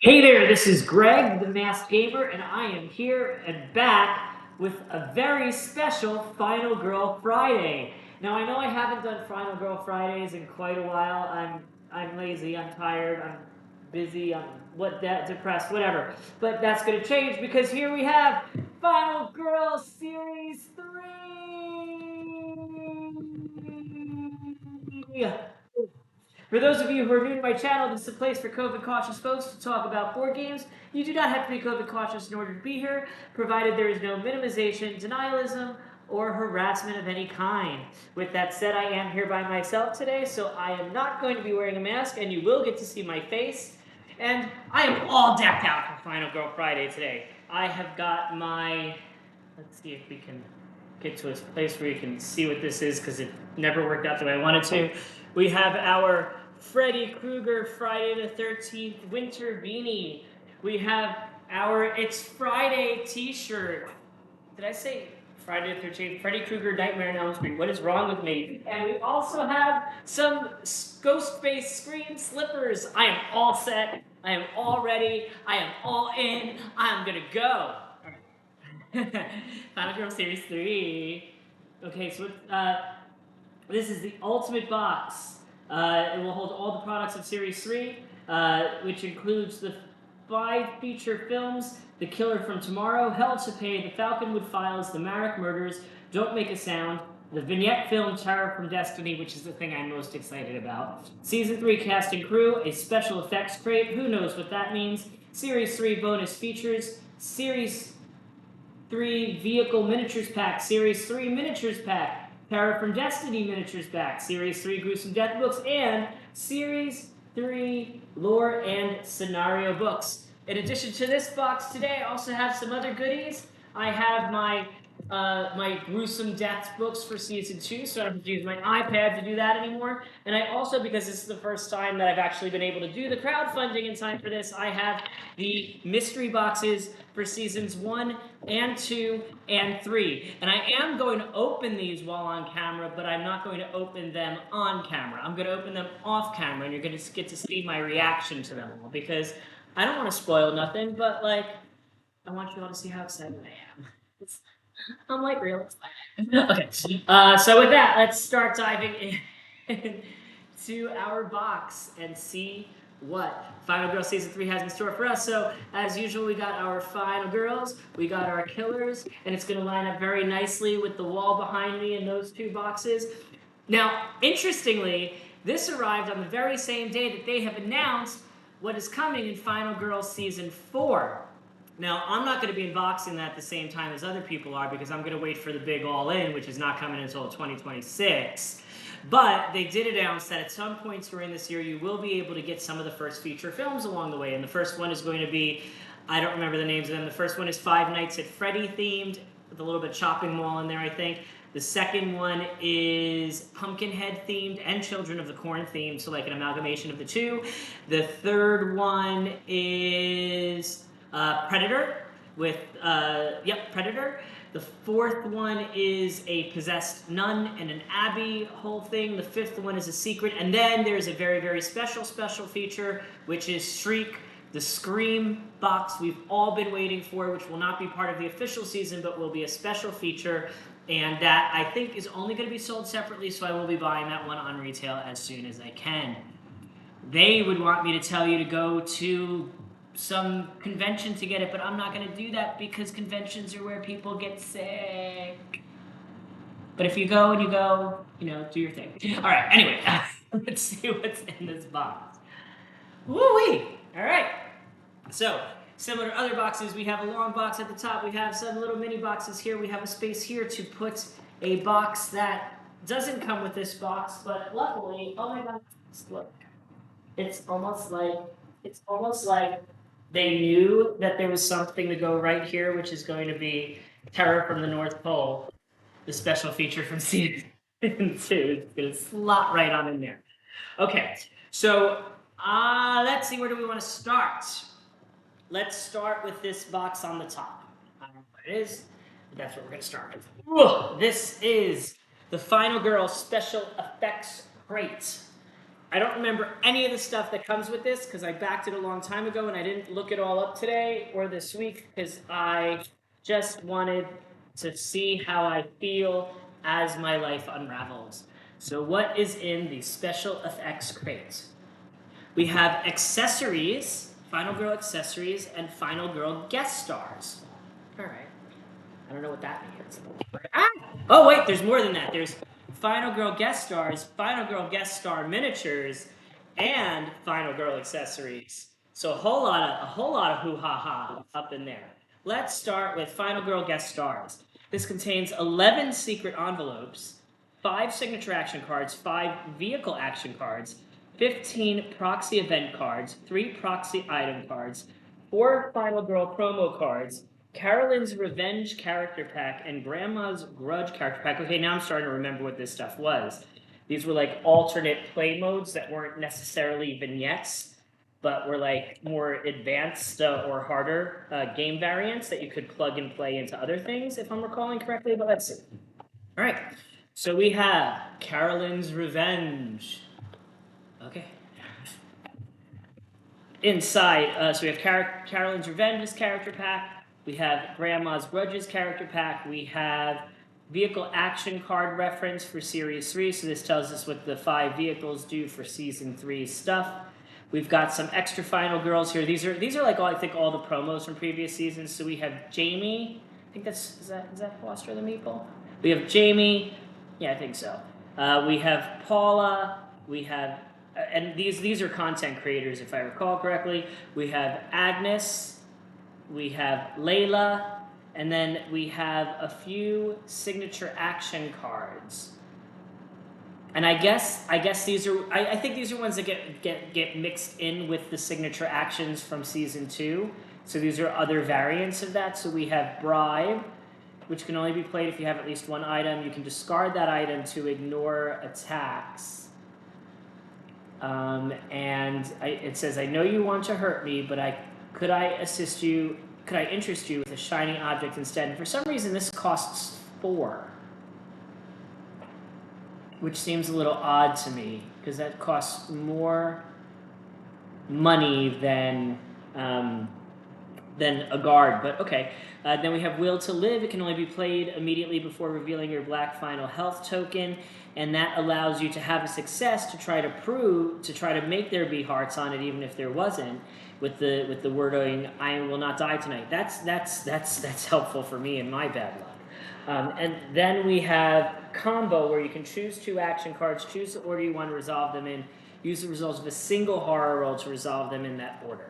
Hey there, this is Greg, the Masked Gamer, and I am here and back with a very special Final Girl Friday. Now, I know I haven't done Final Girl Fridays in quite a while. I'm lazy, I'm tired, I'm busy, I'm depressed, whatever. But that's going to change because here we have Final Girl Series 3. For those of you who are new to my channel, this is a place for COVID-cautious folks to talk about board games. You do not have to be COVID-cautious in order to be here, provided there is no minimization, denialism, or harassment of any kind. With that said, I am here by myself today, so I am not going to be wearing a mask, and you will get to see my face. And I am all decked out for Final Girl Friday today. I have got my... Let's see if we can get to a place where you can see what this is, because it never worked out the way I wanted to. We have our Freddy Krueger Friday the 13th winter beanie. We have our It's Friday t-shirt. Did I say Friday the 13th? Freddy Krueger Nightmare on Elm Street. What is wrong with me? And we also have some ghost-based Scream slippers. I am all set. I am all ready. I am all in. I'm gonna go. Final Girl Series 3. Okay, so this is the ultimate box. It will hold all the products of Series 3, which includes the 5 feature films: The Killer from Tomorrow, Hell to Pay, The Falconwood Files, The Marrek Murders, Don't Make a Sound, the vignette film Terror from Destiny, which is the thing I'm most excited about, Season 3 cast and crew, a special effects crate, who knows what that means, Series 3 bonus features, Series 3 vehicle miniatures pack, Series 3 miniatures pack, Terror from Destiny miniatures pack, Series 3 gruesome death books, and Series 3 lore and scenario books. In addition to this box today, I also have some other goodies. I have my gruesome death books for season 2, so I don't have to use my iPad to do that anymore. And I also, because this is the first time that I've actually been able to do the crowdfunding in time for this, I have the mystery boxes for seasons 1 and 2 and 3. And I am going to open these while on camera, but I'm not going to open them on camera. I'm going to open them off camera, and you're going to get to see my reaction to them all, because I don't want to spoil nothing, but like, I want you all to see how excited I am. I'm like real excited. Okay, so with that, let's start diving into our box and see what Final Girl Season 3 has in store for us. So, as usual, we got our Final Girls, we got our Killers, and it's going to line up very nicely with the wall behind me in those 2 boxes. Now, interestingly, this arrived on the very same day that they have announced what is coming in Final Girl Season 4. Now, I'm not going to be unboxing that at the same time as other people are, because I'm going to wait for the big all-in, which is not coming until 2026. But they did announce that at some points during this year, you will be able to get some of the first feature films along the way. And the first one is going to be, I don't remember the names of them. The first one is Five Nights at Freddy themed, with a little bit of Chopping Mall in there, I think. The second one is Pumpkinhead themed and Children of the Corn themed, so like an amalgamation of the 2. The third one is Predator with, Predator. The fourth one is a possessed nun and an abbey whole thing. The fifth one is a secret. And then there's a very, very special feature, which is Shriek, the Scream box we've all been waiting for, which will not be part of the official season, but will be a special feature. And that, I think, is only going to be sold separately, so I will be buying that one on retail as soon as I can. They would want me to tell you to go to some convention to get it, but I'm not going to do that because conventions are where people get sick. But if you go and you go, do your thing. All right, anyway, let's see what's in this box. Woo-wee! All right. So, similar to other boxes, we have a long box at the top. We have some little mini boxes here. We have a space here to put a box that doesn't come with this box, but luckily, oh my god, look. It's almost like they knew that there was something to go right here, which is going to be Terror from the North Pole, the special feature from season 2. It's going to slot right on in there. Okay, so let's see, where do we want to start? Let's start with this box on the top. I don't know what it is, but that's what we're going to start with. Whoa, this is the Final Girl Special Effects Crate. I don't remember any of the stuff that comes with this because I backed it a long time ago and I didn't look it all up today or this week because I just wanted to see how I feel as my life unravels. So what is in the special effects crate? We have accessories, Final Girl accessories, and Final Girl guest stars. All right. I don't know what that means. Ah! Oh, wait, there's more than that. There's Final Girl guest stars, Final Girl guest star miniatures, and Final Girl accessories. So a whole lot of hoo-ha-ha up in there. Let's start with Final Girl guest stars. This contains 11 secret envelopes, 5 signature action cards, 5 vehicle action cards, 15 proxy event cards, 3 proxy item cards, 4 Final Girl promo cards, Carolyn's Revenge character pack, and Grandma's Grudge character pack. Okay, now I'm starting to remember what this stuff was. These were like alternate play modes that weren't necessarily vignettes, but were like more advanced or harder game variants that you could plug and play into other things, if I'm recalling correctly, but let's see. All right, so we have Carolyn's Revenge. Okay. Inside, so we have Carolyn's Revenge's character pack. We have Grandma's Grudges character pack. We have vehicle action card reference for Series 3. So this tells us what the 5 vehicles do for Season 3 stuff. We've got some extra Final Girls here. These are like all, I think all the promos from previous seasons. So we have Jamie. I think is that Foster the Meeple? We have Jamie. Yeah, I think so. We have Paula. We have and these are content creators, if I recall correctly. We have Agnes, we have Layla, and then we have a few signature action cards. And I guess these are I think these are ones that get mixed in with the signature actions from season 2. So these are other variants of that. So we have Bribe, which can only be played if you have at least one item. You can discard that item to ignore attacks. It says, I know you want to hurt me, but could I interest you with a shiny object instead? And for some reason, this costs 4, which seems a little odd to me, because that costs more money than a guard, but okay. Then we have Will to Live. It can only be played immediately before revealing your black final health token, and that allows you to have a success to try to make there be hearts on it, even if there wasn't, with the wording "I will not die tonight." That's helpful for me in my bad luck. And then we have Combo, where you can choose 2 action cards, choose the order you want to resolve them in, use the results of a single horror roll to resolve them in that order.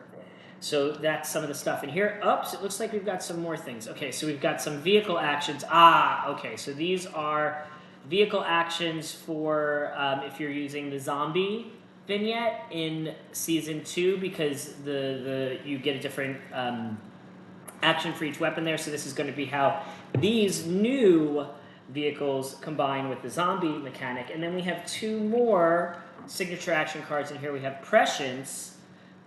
So that's some of the stuff in here. Oops, it looks like we've got some more things. Okay, so we've got some vehicle actions. Okay, so these are vehicle actions for if you're using the zombie vignette in Season 2, because you get a different action for each weapon there. So this is going to be how these new vehicles combine with the zombie mechanic. And then we have 2 more signature action cards in here. We have Prescience,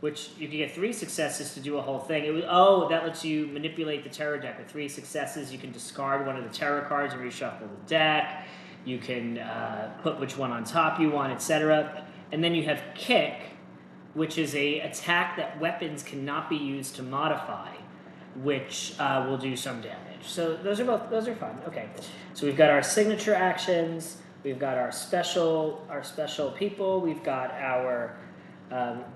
which you can get 3 successes to do a whole thing. That lets you manipulate the terror deck. With 3 successes, you can discard one of the terror cards and reshuffle the deck. You can put which one on top you want, etc. And then you have Kick, which is a attack that weapons cannot be used to modify, which will do some damage. So those are fun. Okay, so we've got our signature actions. We've got our special people. We've got our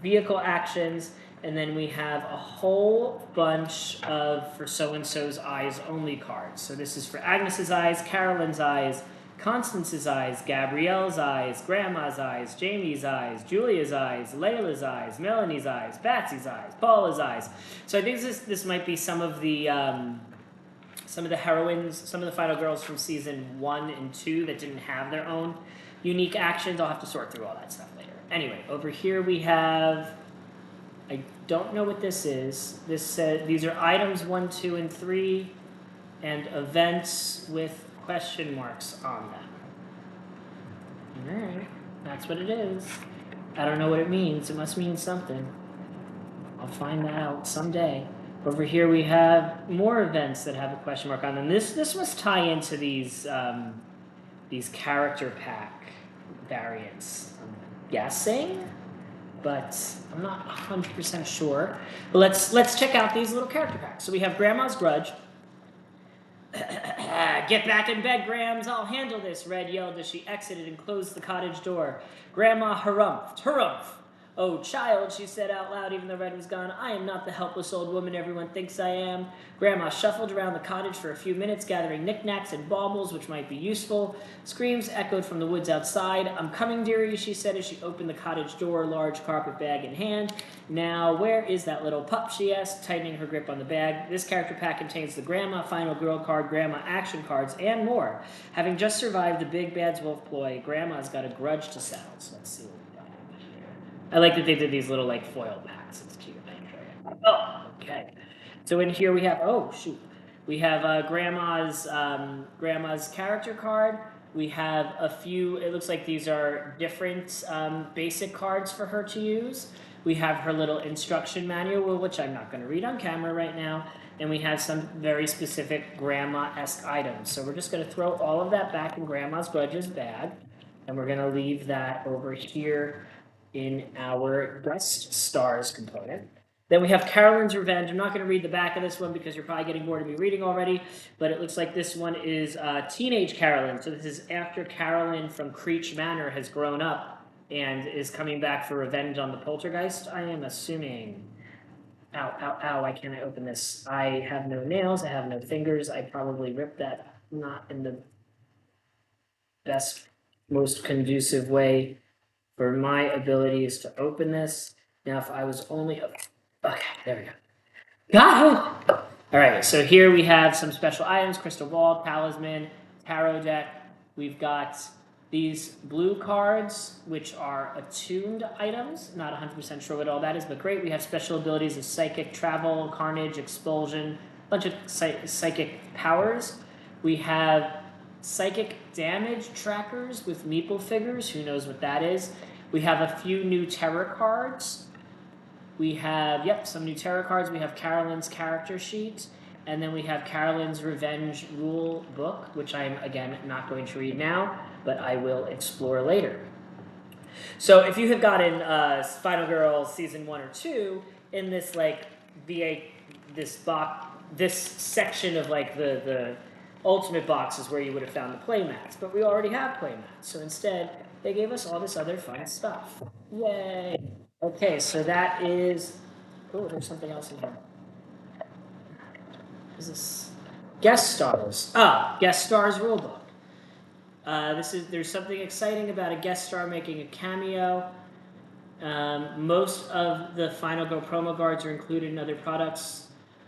vehicle actions, and then we have a whole bunch of for so-and-so's eyes only cards. So this is for Agnes's eyes, Carolyn's eyes, Constance's eyes, Gabrielle's eyes, Grandma's eyes, Jamie's eyes, Julia's eyes, Layla's eyes, Melanie's eyes, Batsy's eyes, Paula's eyes. So I think this might be some of the heroines, some of the Final Girls from season 1 and 2 that didn't have their own unique actions. I'll have to sort through all that stuff later. Anyway, over here we have, I don't know what this is. This said these are items 1, 2, and 3, and events with question marks on them. Alright, that's what it is. I don't know what it means. It must mean something. I'll find that out someday. Over here we have more events that have a question mark on them. This must tie into these character pack variants. guessing, but I'm not 100% sure. But let's check out these little character packs. So we have Grandma's Grudge. Get back in bed, Grams. I'll handle this, Red yelled as she exited and closed the cottage door. Grandma harumphed. Harumph! Oh, child, she said out loud even though Red was gone. I am not the helpless old woman everyone thinks I am. Grandma shuffled around the cottage for a few minutes, gathering knickknacks and baubles which might be useful. Screams echoed from the woods outside. I'm coming, dearie, she said as she opened the cottage door, large carpet bag in hand. Now, where is that little pup, she asked, tightening her grip on the bag. This character pack contains the Grandma Final Girl card, Grandma action cards, and more. Having just survived the Big Bad's wolf ploy, Grandma's got a grudge to settle. So let's see what we got here. I like that they did these little like foil packs. It's cute. I enjoy it. Oh, okay. So in here we have, oh shoot, we have Grandma's character card. We have a few, it looks like these are different basic cards for her to use. We have her little instruction manual, which I'm not going to read on camera right now. And we have some very specific Grandma-esque items. So we're just going to throw all of that back in Grandma's Grudges bag. And we're going to leave that over here in our guest stars component. Then we have Carolyn's Revenge. I'm not going to read the back of this one because you're probably getting bored of me reading already, but it looks like this one is teenage Carolyn. So this is after Carolyn from Creech Manor has grown up and is coming back for revenge on the poltergeist, I am assuming. Ow, ow, ow, why can't I open this? I have no nails, I have no fingers. I probably ripped that not in the best, most conducive way for my abilities to open this. Now, if I was only... Okay, there we go. Got it! All right, so here we have some special items, crystal ball, talisman, tarot deck. We've got these blue cards, which are attuned items. Not 100% sure what all that is, but great. We have special abilities of psychic travel, carnage, expulsion, a bunch of psychic powers. We have psychic damage trackers with meeple figures. Who knows what that is? We have a few new tarot cards. We have, some new tarot cards. We have Carolyn's character sheet. And then we have Carolyn's Revenge Rule book, which I'm, again, not going to read now, but I will explore later. So if you have gotten Final Girl Season 1 or 2, in this, like, this section of, like, the Ultimate box is where you would have found the playmats. But we already have playmats. So instead, they gave us all this other fun stuff. Yay! Okay, so that is... Oh, there's something else in here. What is this? Guest stars. Guest stars rulebook. There's something exciting about a guest star making a cameo. Most of the Final Go promo cards are included in other products,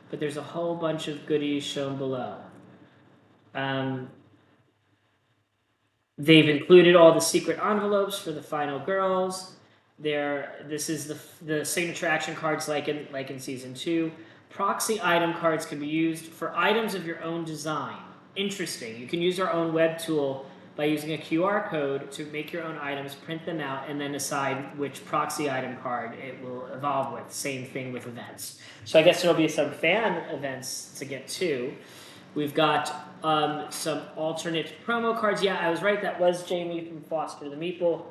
but there's a whole bunch of goodies shown below. They've included all the secret envelopes for the Final Girls. This is the signature action cards like in Season 2. Proxy item cards can be used for items of your own design. Interesting. You can use our own web tool by using a QR code to make your own items, print them out, and then decide which proxy item card it will evolve with. Same thing with events. So I guess there'll be some fan events to get to. We've got some alternate promo cards. Yeah, I was right. That was Jamie from Foster the Meeple,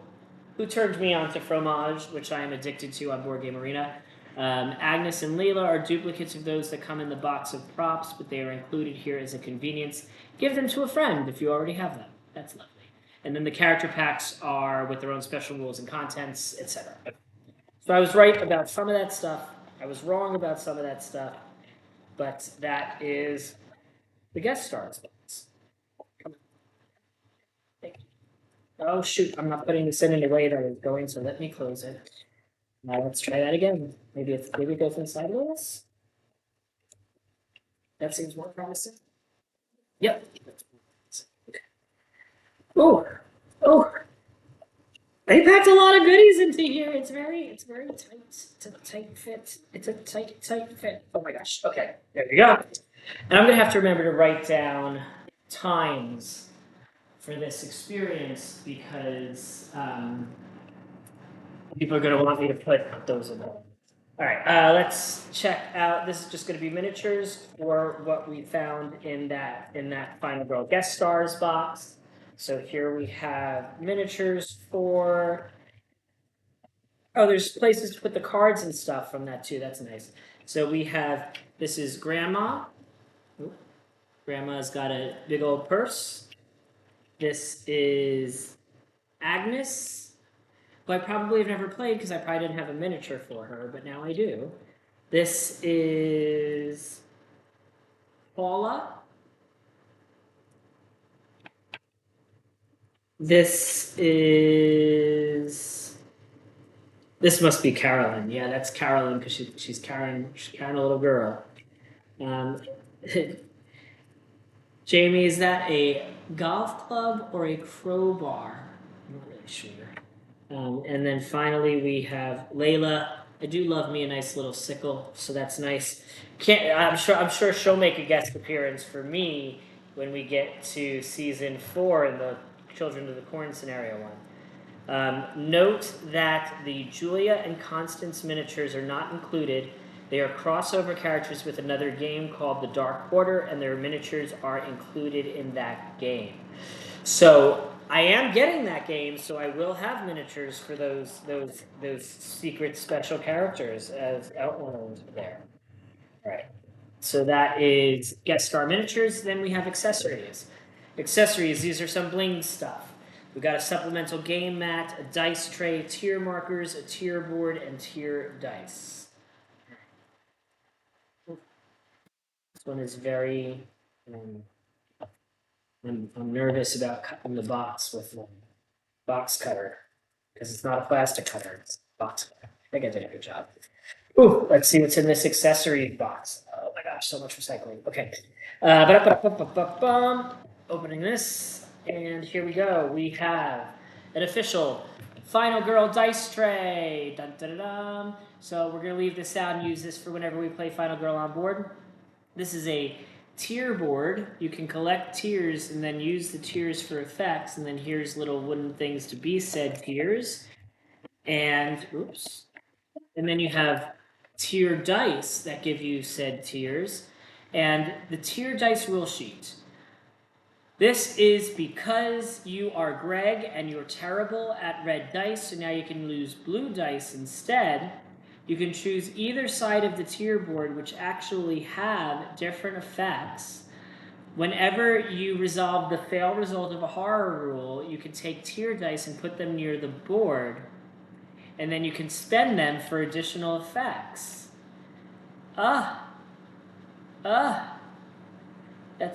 who turned me on to Fromage, which I am addicted to on Board Game Arena. Agnes and Leela are duplicates of those that come in the box of props, but they are included here as a convenience. Give them to a friend if you already have them. That's lovely. And then the character packs are with their own special rules and contents, etc. So I was right about some of that stuff. I was wrong about some of that stuff. But that is the guest stars. Come on. Thank you. Oh, shoot. I'm not putting this in a way that is going, so let me close it. Now let's try that again. Maybe it goes inside of this. That seems more promising. Yep. Okay. Oh. They packed a lot of goodies into here. It's very tight. It's a tight fit. It's a tight fit. Oh my gosh. Okay. There we go. And I'm gonna have to remember to write down times for this experience because people are going to want me to put those in there. All right, let's check out. This is just going to be miniatures for what we found in that Final Girl Guest Stars box. So here we have miniatures for Oh, there's places to put the cards and stuff from that too. That's nice. So we have, this is Grandma. Oop. Grandma's got a big old purse. This is Agnes, who I probably have never played because I probably didn't have a miniature for her, but now I do. This is Paula. This is. This must be Carolyn. Yeah, that's Carolyn because she's carrying a little girl. Um, Jamie, is that a golf club or a crowbar? I'm not really sure. And then finally we have Layla. I do love me a nice little sickle, so that's nice. I'm sure she'll make a guest appearance for me when we get to season 4 in the Children of the Corn scenario one. Note that the Julia and Constance miniatures are not included. They are crossover characters with another game called The Dark Order, and their miniatures are included in that game. So I am getting that game, so I will have miniatures for those secret special characters as outlined there. All right. So that is guest star miniatures. Then we have accessories. Accessories, these are some bling stuff. We've got a supplemental game mat, a dice tray, tier markers, a tier board, and tier dice. This one is very. I'm nervous about cutting the box with my box cutter because it's not a plastic cutter; it's a box cutter. I think I did a good job. Ooh, let's see what's in this accessory box. Oh my gosh, so much recycling. Okay, opening this, and here we go. We have an official Final Girl dice tray. Dun, dun, dun, dun. So we're gonna leave this out and use this for whenever we play Final Girl on board. This is a tier board. You can collect tiers and then use the tiers for effects, and then here's little wooden things to be said tiers. And oops. And then you have tier dice that give you said tiers, and the tier dice rule sheet. This is because you are Greg and you're terrible at red dice, so now you can use blue dice instead. You can choose either side of the tier board, which actually have different effects. Whenever you resolve the fail result of a horror rule, you can take tier dice and put them near the board, and then you can spend them for additional effects. That's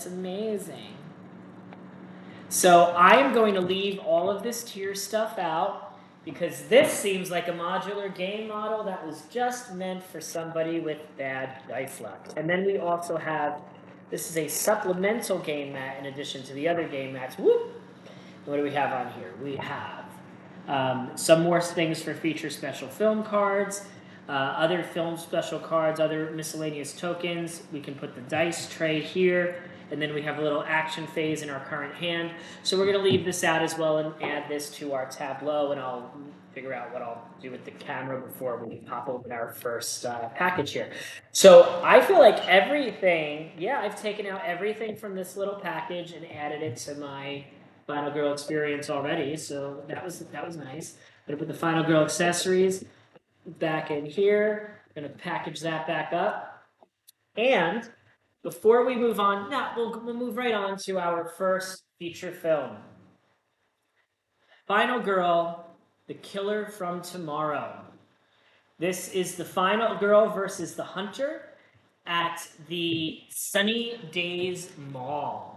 amazing. So I am going to leave all of this tier stuff out because this seems like a modular game model that was just meant for somebody with bad dice luck. And then we also have, this is a supplemental game mat in addition to the other game mats. Whoop! What do we have on here? We have some more things for feature special film cards, other film special cards, other miscellaneous tokens. We can put the dice tray here, and then we have a little action phase in our current hand. So we're going to leave this out as well and add this to our tableau, and I'll figure out what I'll do with the camera before we pop open our first package here. So I feel like everything, yeah, I've taken out everything from this little package and added it to my Final Girl experience already, so that was nice. I'm gonna put the Final Girl accessories back in here. I'm gonna package that back up. And before we move on, we'll move right on to our first feature film. Final Girl, The Killer from Tomorrow. This is the Final Girl versus the Hunter at the Sunny Days Mall.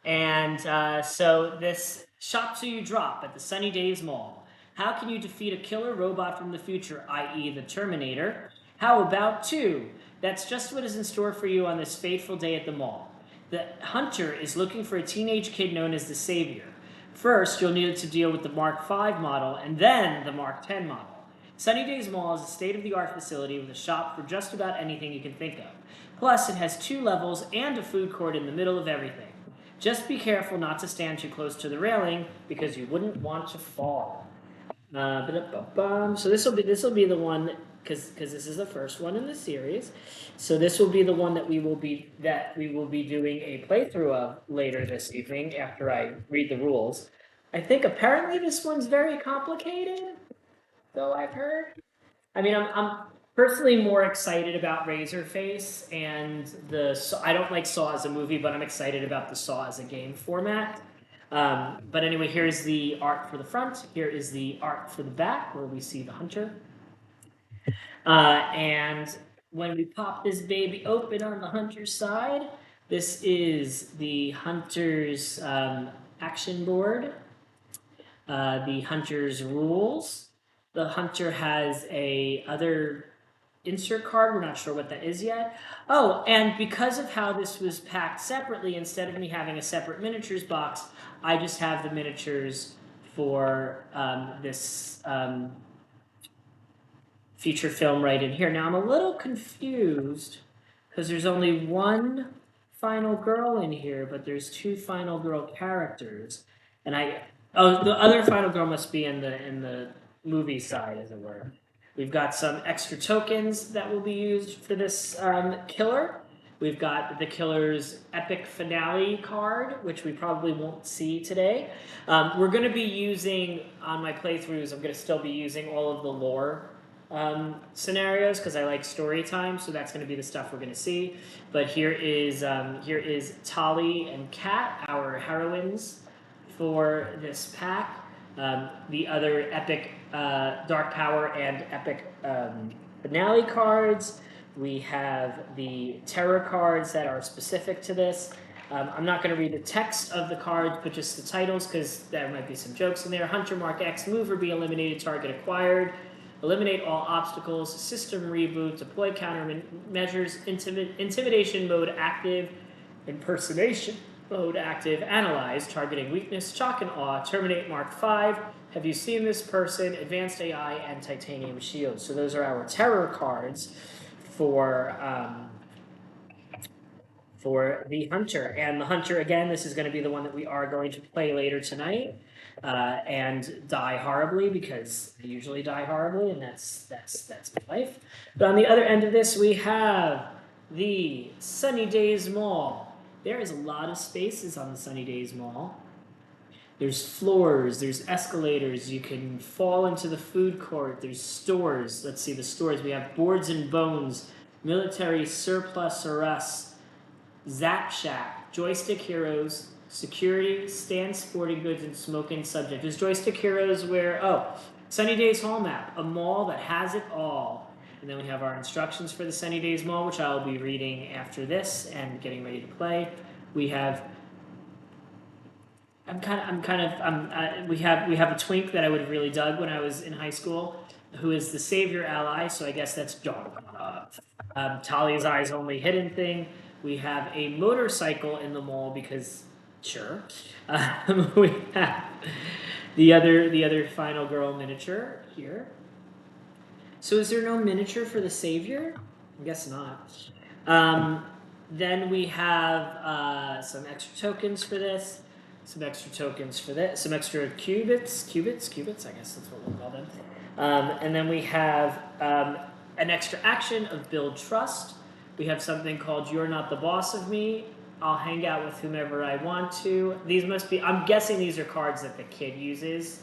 And so this shop till you drop at the Sunny Days Mall. How can you defeat a killer robot from the future, i.e. the Terminator? How about 2? That's just what is in store for you on this fateful day at the mall. The hunter is looking for a teenage kid known as the Savior. First, you'll need to deal with the Mark V model and then the Mark X model. Sunny Days Mall is a state-of-the-art facility with a shop for just about anything you can think of. Plus, it has 2 levels and a food court in the middle of everything. Just be careful not to stand too close to the railing because you wouldn't want to fall. So this will be the one because this is the first one in the series. So this will be the one that we will be doing a playthrough of later this evening after I read the rules. I think apparently this one's very complicated. though, I've heard. I mean, I'm personally more excited about Razorface and I don't like Saw as a movie, but I'm excited about the Saw as a game format. But anyway, here's the art for the front. Here is the art for the back, where we see the hunter. And when we pop this baby open on the hunter's side, this is the hunter's action board, the hunter's rules. The hunter has a other insert card. We're not sure what that is yet. Oh, and because of how this was packed separately, instead of me having a separate miniatures box, I just have the miniatures for this feature film right in here. Now I'm a little confused because there's only one final girl in here, but there's two final girl characters, and the other final girl must be in the movie side, as it were. We've got some extra tokens that will be used for this killer. We've got the killer's epic finale card, which we probably won't see today. We're going to be using, on my playthroughs, I'm going to still be using all of the lore scenarios because I like story time, so that's going to be the stuff we're going to see. But here is Tali and Kat, our heroines for this pack. The other epic Dark Power and epic finale cards. We have the terror cards that are specific to this. I'm not going to read the text of the cards, but just the titles because there might be some jokes in there. Hunter Mark X, move or be eliminated, target acquired. Eliminate all obstacles, system reboot, deploy countermeasures, intimidation mode active, impersonation mode active, analyze, targeting weakness, shock and awe, terminate Mark 5, have you seen this person, advanced AI, and titanium shield. So those are our terror cards for the hunter. And the hunter, again, this is going to be the one that we are going to play later tonight. And die horribly because I usually die horribly, and that's my life. But on the other end of this, we have the Sunny Days Mall. There is a lot of spaces on the Sunny Days Mall. There's floors, there's escalators, you can fall into the food court, there's stores. Let's see the stores. We have Boards and Bones, Military Surplus or Us, Zap Shack, Joystick Heroes, Security, Stand Sporting Goods, and Smoking Subject. There's Joystick Heroes where, Sunny Days Hall map, a mall that has it all. And then we have our instructions for the Sunny Days Mall, which I'll be reading after this and getting ready to play. We have, we have a twink that I would have really dug when I was in high school, who is the Savior Ally, so I guess that's John. Talia's Eyes Only Hidden thing. We have a motorcycle in the mall because, sure. We have the other final girl miniature here. So is there no miniature for the Savior? I guess not. Then we have some extra tokens for this, some extra tokens for this, some extra cubits, I guess that's what we'll call them. And then we have an extra action of Build Trust. We have something called You're Not the Boss of Me. I'll hang out with whomever I want to. These must be, I'm guessing these are cards that the kid uses,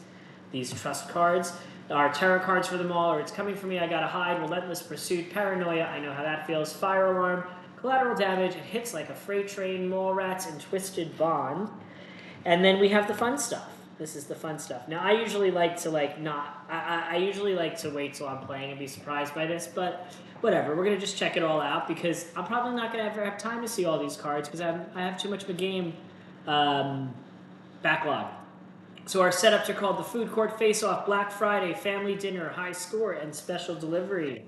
these trust cards. Our terror cards for them all are It's Coming For Me, I Gotta Hide, Relentless Pursuit, Paranoia, I Know How That Feels, Fire Alarm, Collateral Damage, It Hits Like a Freight Train, Mall Rats, and Twisted Bond. And then we have the fun stuff. This is the fun stuff. Now, I usually like to I usually like to wait till I'm playing and be surprised by this, but whatever. We're going to just check it all out because I'm probably not going to ever have time to see all these cards because I have too much of a game backlog. So our setups are called the Food Court Face-Off, Black Friday, Family Dinner, High Score, and Special Delivery.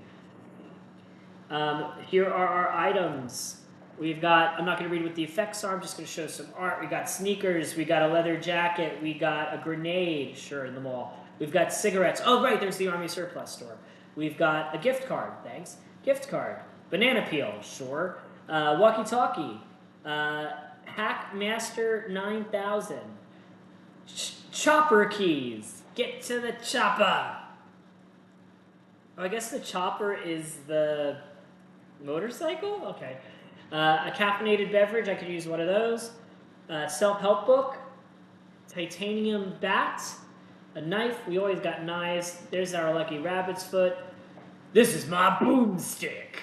Here are our items. We've got, I'm not going to read what the effects are, I'm just going to show some art. We got sneakers, we got a leather jacket, we got a grenade, sure, in the mall. We've got cigarettes. Oh, right, there's the Army Surplus store. We've got a gift card, thanks. Gift card. Banana peel, sure. Walkie-talkie. Hackmaster 9000. Chopper keys. Get to the chopper. Oh, I guess the chopper is the motorcycle? Okay. A caffeinated beverage, I could use one of those. Self-help book. Titanium bat. a knife. We always got knives. There's our lucky rabbit's foot. This is my boomstick.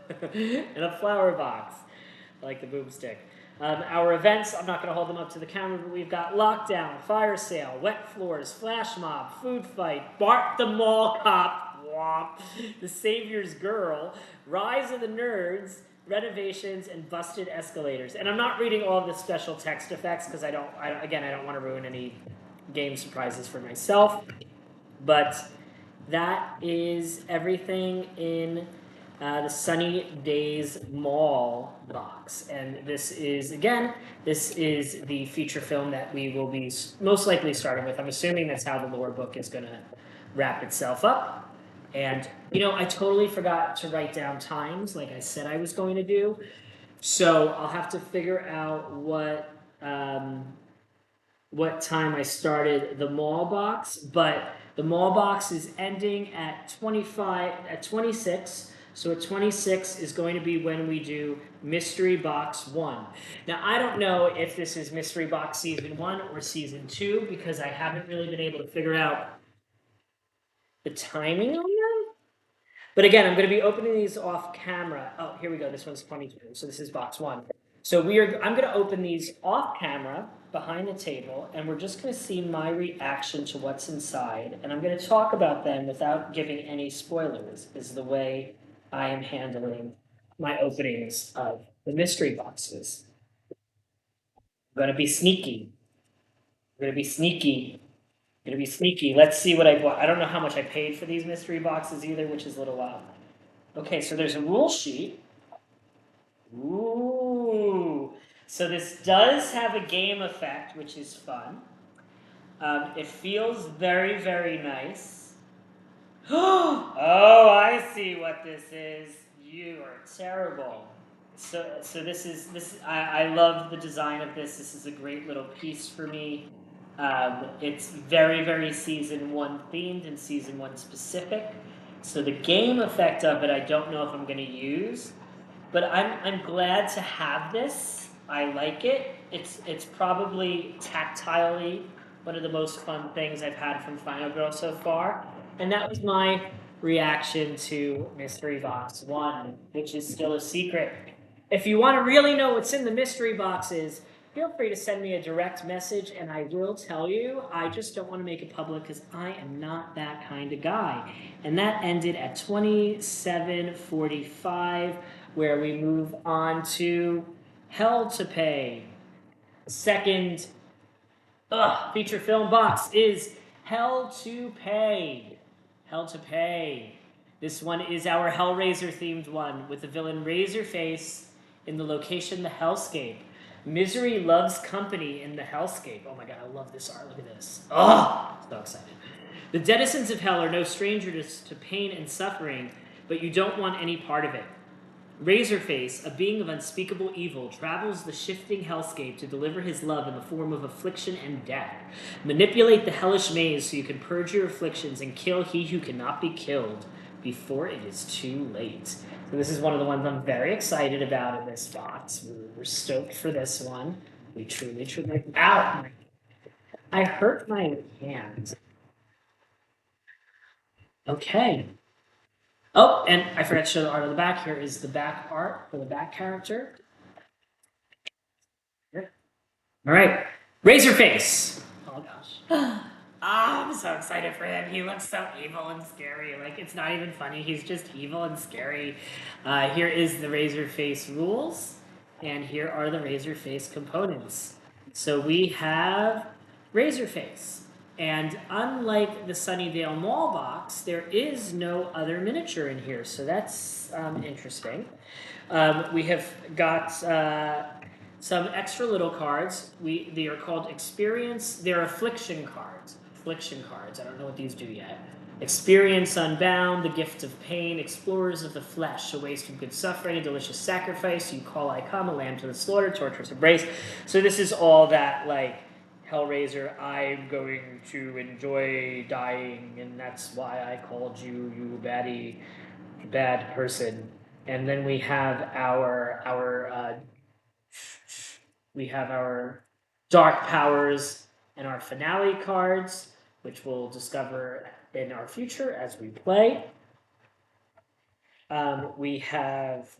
And a flower box, like the boomstick. Our events, I'm not going to hold them up to the camera, but we've got Lockdown, Fire Sale, Wet Floors, Flash Mob, Food Fight, Bart the Mall Cop, Womp, The Savior's Girl, Rise of the Nerds, Renovations, and Busted Escalators. And I'm not reading all of the special text effects because I don't want to ruin any game surprises for myself. But that is everything in the Sunny Days Mall box. And this is the feature film that we will be most likely starting with. I'm assuming that's how the lore book is going to wrap itself up. And, I totally forgot to write down times like I said I was going to do. So I'll have to figure out what time I started the mall box. But the mall box is ending at 26. So at 26 is going to be when we do Mystery Box 1. Now, I don't know if this is Mystery Box Season 1 or Season 2 because I haven't really been able to figure out the timing on them. But again, I'm going to be opening these off camera. Oh, here we go. This one's 22. So this is Box 1. So I'm going to open these off camera behind the table, and we're just going to see my reaction to what's inside. And I'm going to talk about them without giving any spoilers, is the way I am handling my openings of the mystery boxes. I'm going to be sneaky. Let's see what I bought. I don't know how much I paid for these mystery boxes either, which is a little wild. Okay, so there's a rule sheet. Ooh. So this does have a game effect, which is fun. It feels very, very nice. Oh, I see what this is. You are terrible. So this. I love the design of this. This is a great little piece for me. It's very, very Season 1 themed and Season 1 specific. So the game effect of it, I don't know if I'm going to use. But I'm glad to have this. I like it. It's probably tactilely one of the most fun things I've had from Final Girl so far. And that was my reaction to Mystery Box 1, which is still a secret. If you want to really know what's in the mystery boxes, feel free to send me a direct message and I will tell you. I just don't want to make it public because I am not that kind of guy. And that ended at 27:45, where we move on to Hell to Pay. Second feature film box is Hell to Pay. Hell to Pay. This one is our Hellraiser themed one with the villain Razorface in the location the Hellscape. Misery loves company in the Hellscape. Oh my god, I love this art. Look at this. Oh, so excited. The denizens of hell are no stranger to pain and suffering, but you don't want any part of it. Razorface, a being of unspeakable evil, travels the shifting hellscape to deliver his love in the form of affliction and death. Manipulate the hellish maze so you can purge your afflictions and kill he who cannot be killed before it is too late. So this is one of the ones I'm very excited about in this box. We're stoked for this one. We truly. Ow! I hurt my hand. Okay. Oh, and I forgot to show the art on the back. Here is the back art for the back character. Here. All right. Razorface. Oh, gosh. I'm so excited for him. He looks so evil and scary. Like, it's not even funny. He's just evil and scary. Here is the Razorface rules, and here are the Razorface components. So we have Razorface. And unlike the Sunnydale Mall box, there is no other miniature in here, so that's interesting. We have got some extra little cards. They are called Experience. They're Affliction cards. I don't know what these do yet. Experience Unbound, the Gift of Pain, Explorers of the Flesh, a waste of good suffering, a delicious sacrifice, you call I come, a lamb to the slaughter, torturous embrace. So this is all that, like, Hellraiser, I'm going to enjoy dying, and that's why I called you, you bad person. And then we have our dark powers and our finale cards. which we'll discover in our future as we play. We have,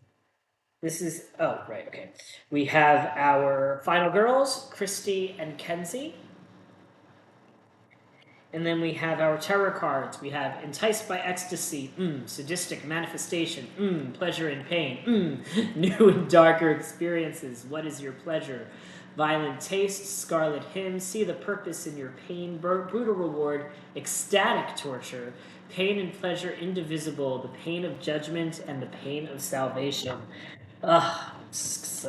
this is, oh, right, okay. We have our final girls, Christy and Kenzie. And then we have our terror cards. We have enticed by ecstasy, sadistic manifestation, pleasure and pain, new and darker experiences. What is your pleasure? Violent taste, scarlet hymn, see the purpose in your pain, brutal reward, ecstatic torture, pain and pleasure indivisible, the pain of judgment and the pain of salvation. This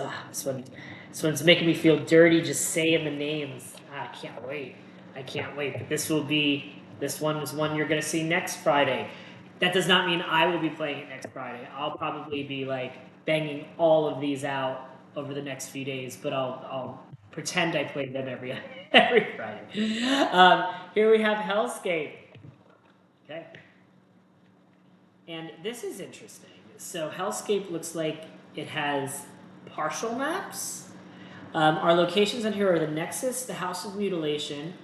one's making me feel dirty just saying the names. I can't wait. But this one is one you're going to see next Friday. That does not mean I will be playing it next Friday. I'll probably be like banging all of these out over the next few days, but I'll pretend I played them every Friday. Here we have Hellscape. Okay. And this is interesting. So Hellscape looks like it has partial maps. Our locations on here are the Nexus, the House of Mutilation,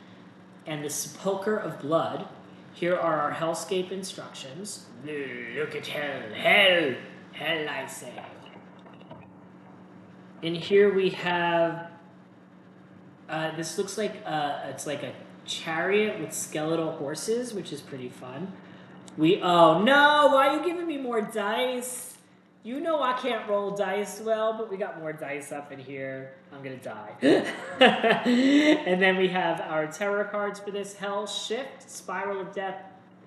and the Sepulchre of Blood. Here are our Hellscape instructions. Look at hell, I say. In here we have, this looks like it's like a chariot with skeletal horses, which is pretty fun. Oh no, why are you giving me more dice? You know I can't roll dice well, but we got more dice up in here. I'm gonna die. And then we have our terror cards for this: Hell, Shift, Spiral of Death,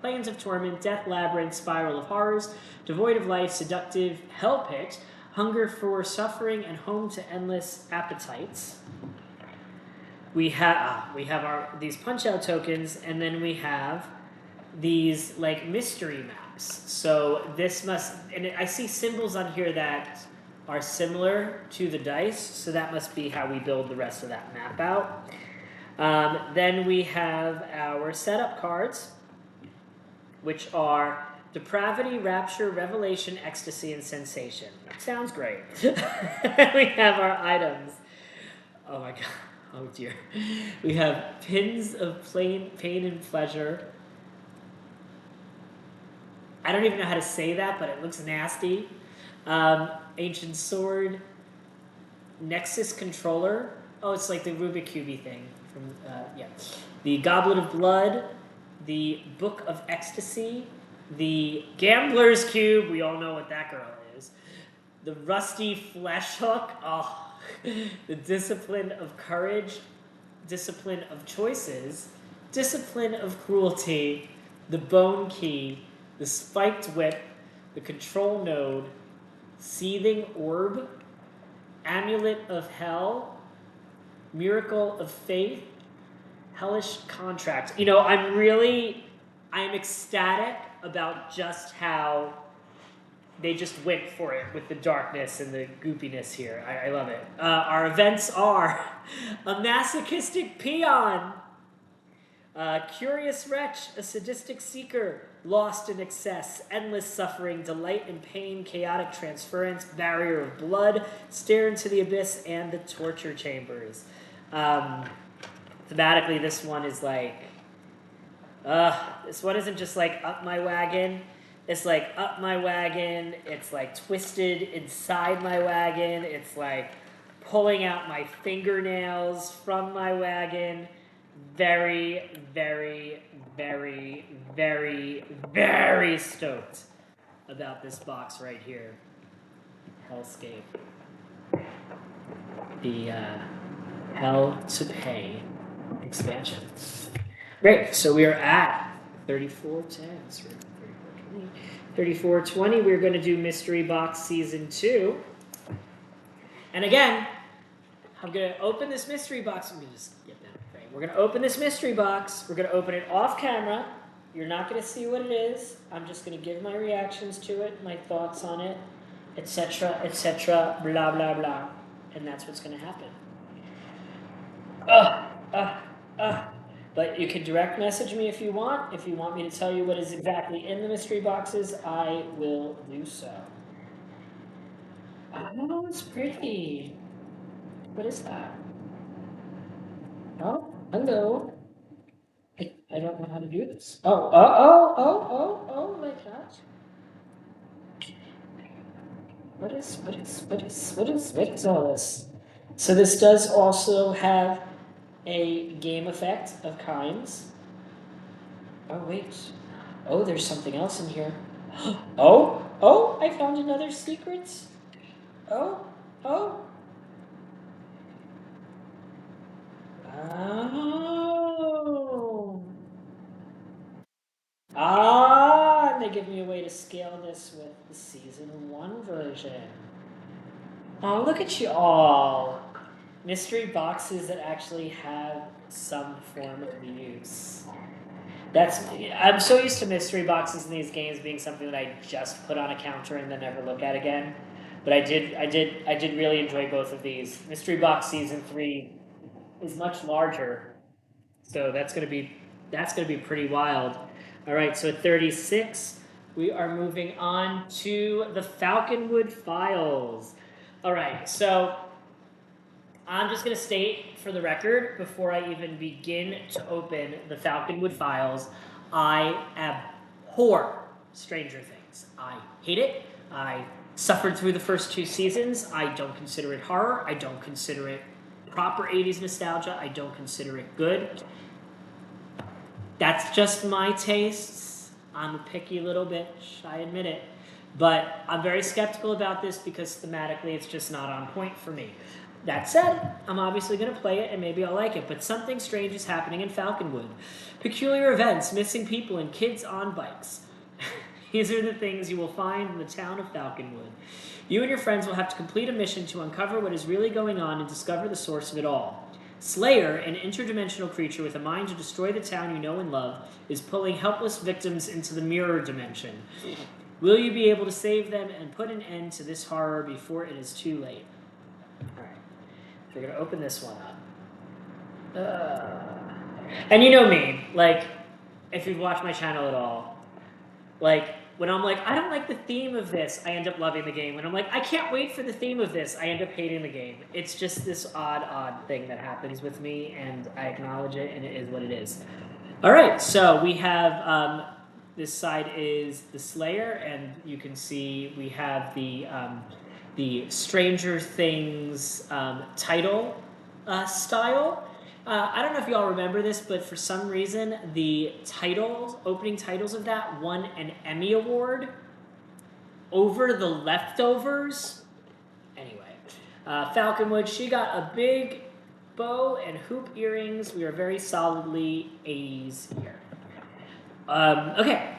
Plains of Torment, Death Labyrinth, Spiral of Horrors, Devoid of Life, Seductive, Hell Pit, Hunger for Suffering, and Home to Endless Appetites. We have these punch-out tokens, and then we have these like mystery maps. So this must, and I see symbols on here that are similar to the dice, so that must be how we build the rest of that map out. Then we have our setup cards, which are Depravity, Rapture, Revelation, Ecstasy, and Sensation. Sounds great. We have our items. Oh my god. Oh dear. We have Pins of Pain and Pleasure. I don't even know how to say that, but it looks nasty. Ancient Sword. Nexus Controller. Oh, it's like the Rubik Cube thing. The Goblet of Blood. The Book of Ecstasy. The Gambler's Cube. We all know what that girl is. The Rusty Flesh Hook. Oh. The Discipline of Courage. Discipline of Choices. Discipline of Cruelty. The Bone Key. The Spiked Whip, the Control Node, Seething Orb, Amulet of Hell, Miracle of Faith, Hellish Contract. You know, I'm ecstatic about just how they just went for it with the darkness and the goopiness here. I love it. Our events are a masochistic peon, curious wretch, a sadistic seeker, lost in excess, endless suffering, delight in pain, chaotic transference, barrier of blood, stare into the abyss, and the torture chambers. Thematically, this one is like, this one isn't just like up my wagon. It's like up my wagon. It's like twisted inside my wagon. It's like pulling out my fingernails from my wagon. Very, very, very, very, very stoked about this box right here. Hellscape. The Hell to Pay expansion. Great, so we are at 3410. 3420, we're going to do Mystery Box Season 2. And again, I'm going to open this mystery box. Let me just get that frame. We're going to open this mystery box. We're going to open it off camera. You're not going to see what it is. I'm just going to give my reactions to it, my thoughts on it, etc., blah, blah, blah. And that's what's going to happen. But you can direct message me if you want. If you want me to tell you what is exactly in the mystery boxes, I will do so. Oh, it's pretty. What is that? Oh, hello. I don't know how to do this. Oh my gosh. What is all this? So this does also have a game effect of kinds. Oh wait. Oh, there's something else in here. Oh, I found another secret. Oh, oh. Oh. And they give me a way to scale this with the season 1 version. Oh, look at you all. Mystery boxes that actually have some form of use. I'm so used to mystery boxes in these games being something that I just put on a counter and then never look at again. But I did really enjoy both of these. Mystery Box Season 3 is much larger. So that's gonna be pretty wild. All right, so at 36, we are moving on to the Falconwood Files. All right, so I'm just going to state for the record, before I even begin to open the Falconwood Files, I abhor Stranger Things. I hate it. I suffered through the first 2 seasons. I don't consider it horror. I don't consider it proper 80s nostalgia. I don't consider it good. That's just my tastes. I'm a picky little bitch, I admit it. But I'm very skeptical about this because thematically it's just not on point for me. That said, I'm obviously going to play it and maybe I'll like it, but something strange is happening in Falconwood. Peculiar events, missing people, and kids on bikes. These are the things you will find in the town of Falconwood. You and your friends will have to complete a mission to uncover what is really going on and discover the source of it all. Slayer, an interdimensional creature with a mind to destroy the town you know and love, is pulling helpless victims into the mirror dimension. Will you be able to save them and put an end to this horror before it is too late? Alright, we're going to open this one up. And you know me, like, if you've watched my channel at all, like, when I'm like, I don't like the theme of this, I end up loving the game. When I'm like, I can't wait for the theme of this, I end up hating the game. It's just this odd thing that happens with me, and I acknowledge it, and it is what it is. All right, so we have, this side is the Slayer, and you can see we have the Stranger Things title style. I don't know if you all remember this, but for some reason, the opening titles of that won an Emmy Award over The Leftovers. Anyway, Falconwood, she got a big bow and hoop earrings. We are very solidly 80s here. Okay,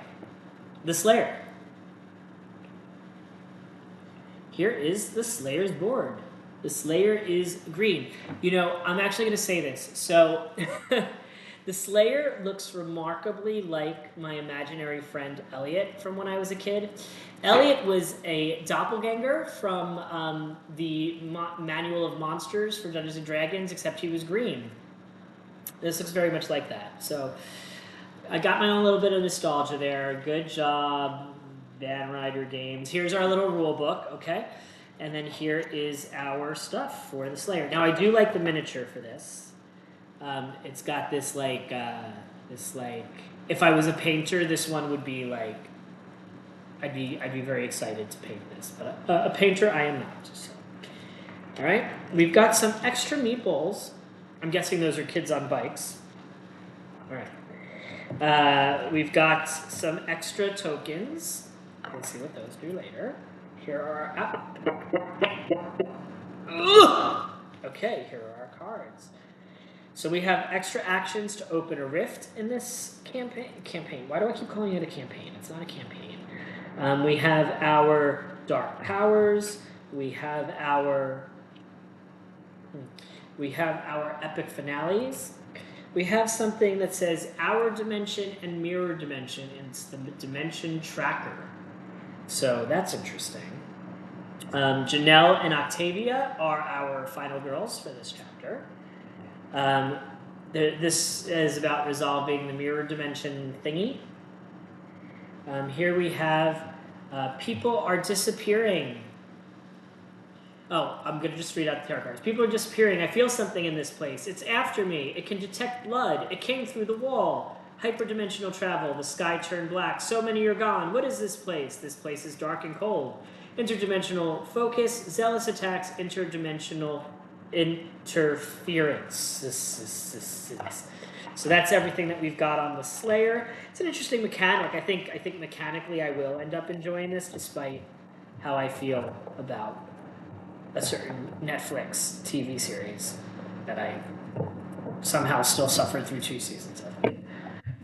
the Slayer. Here is the Slayer's board. The Slayer is green. You know, I'm actually going to say this. So, the Slayer looks remarkably like my imaginary friend Elliot from when I was a kid. Elliot was a doppelganger from the Manual of Monsters for Dungeons & Dragons, except he was green. This looks very much like that. So, I got my own little bit of nostalgia there. Good job, Van Ryder Games. Here's our little rule book, okay? And then here is our stuff for the Slayer. Now I do like the miniature for this. It's got this like, if I was a painter, this one would be like, I'd be very excited to paint this. But a painter, I am not. So. All right, we've got some extra meatballs. I'm guessing those are kids on bikes. All right. We've got some extra tokens. We'll see what those do later. Here are our... Okay, here are our cards. So we have extra actions to open a rift in this campaign. Why do I keep calling it a campaign? It's not a campaign. We have our dark powers. We have our epic finales. We have something that says our dimension and mirror dimension. It's the dimension tracker. So that's interesting. Janelle and Octavia are our final girls for this chapter. This is about resolving the mirror dimension thingy. Here we have people are disappearing. Oh, I'm going to just read out the tarot cards. People are disappearing. I feel something in this place. It's after me. It can detect blood. It came through the wall. Hyperdimensional travel. The sky turned black. So many are gone. What is this place? This place is dark and cold. Interdimensional focus. Zealous attacks. Interdimensional interference. So that's everything that we've got on the Slayer. It's an interesting mechanic. I think mechanically I will end up enjoying this, despite how I feel about a certain Netflix TV series that I somehow still suffered through 2 seasons of.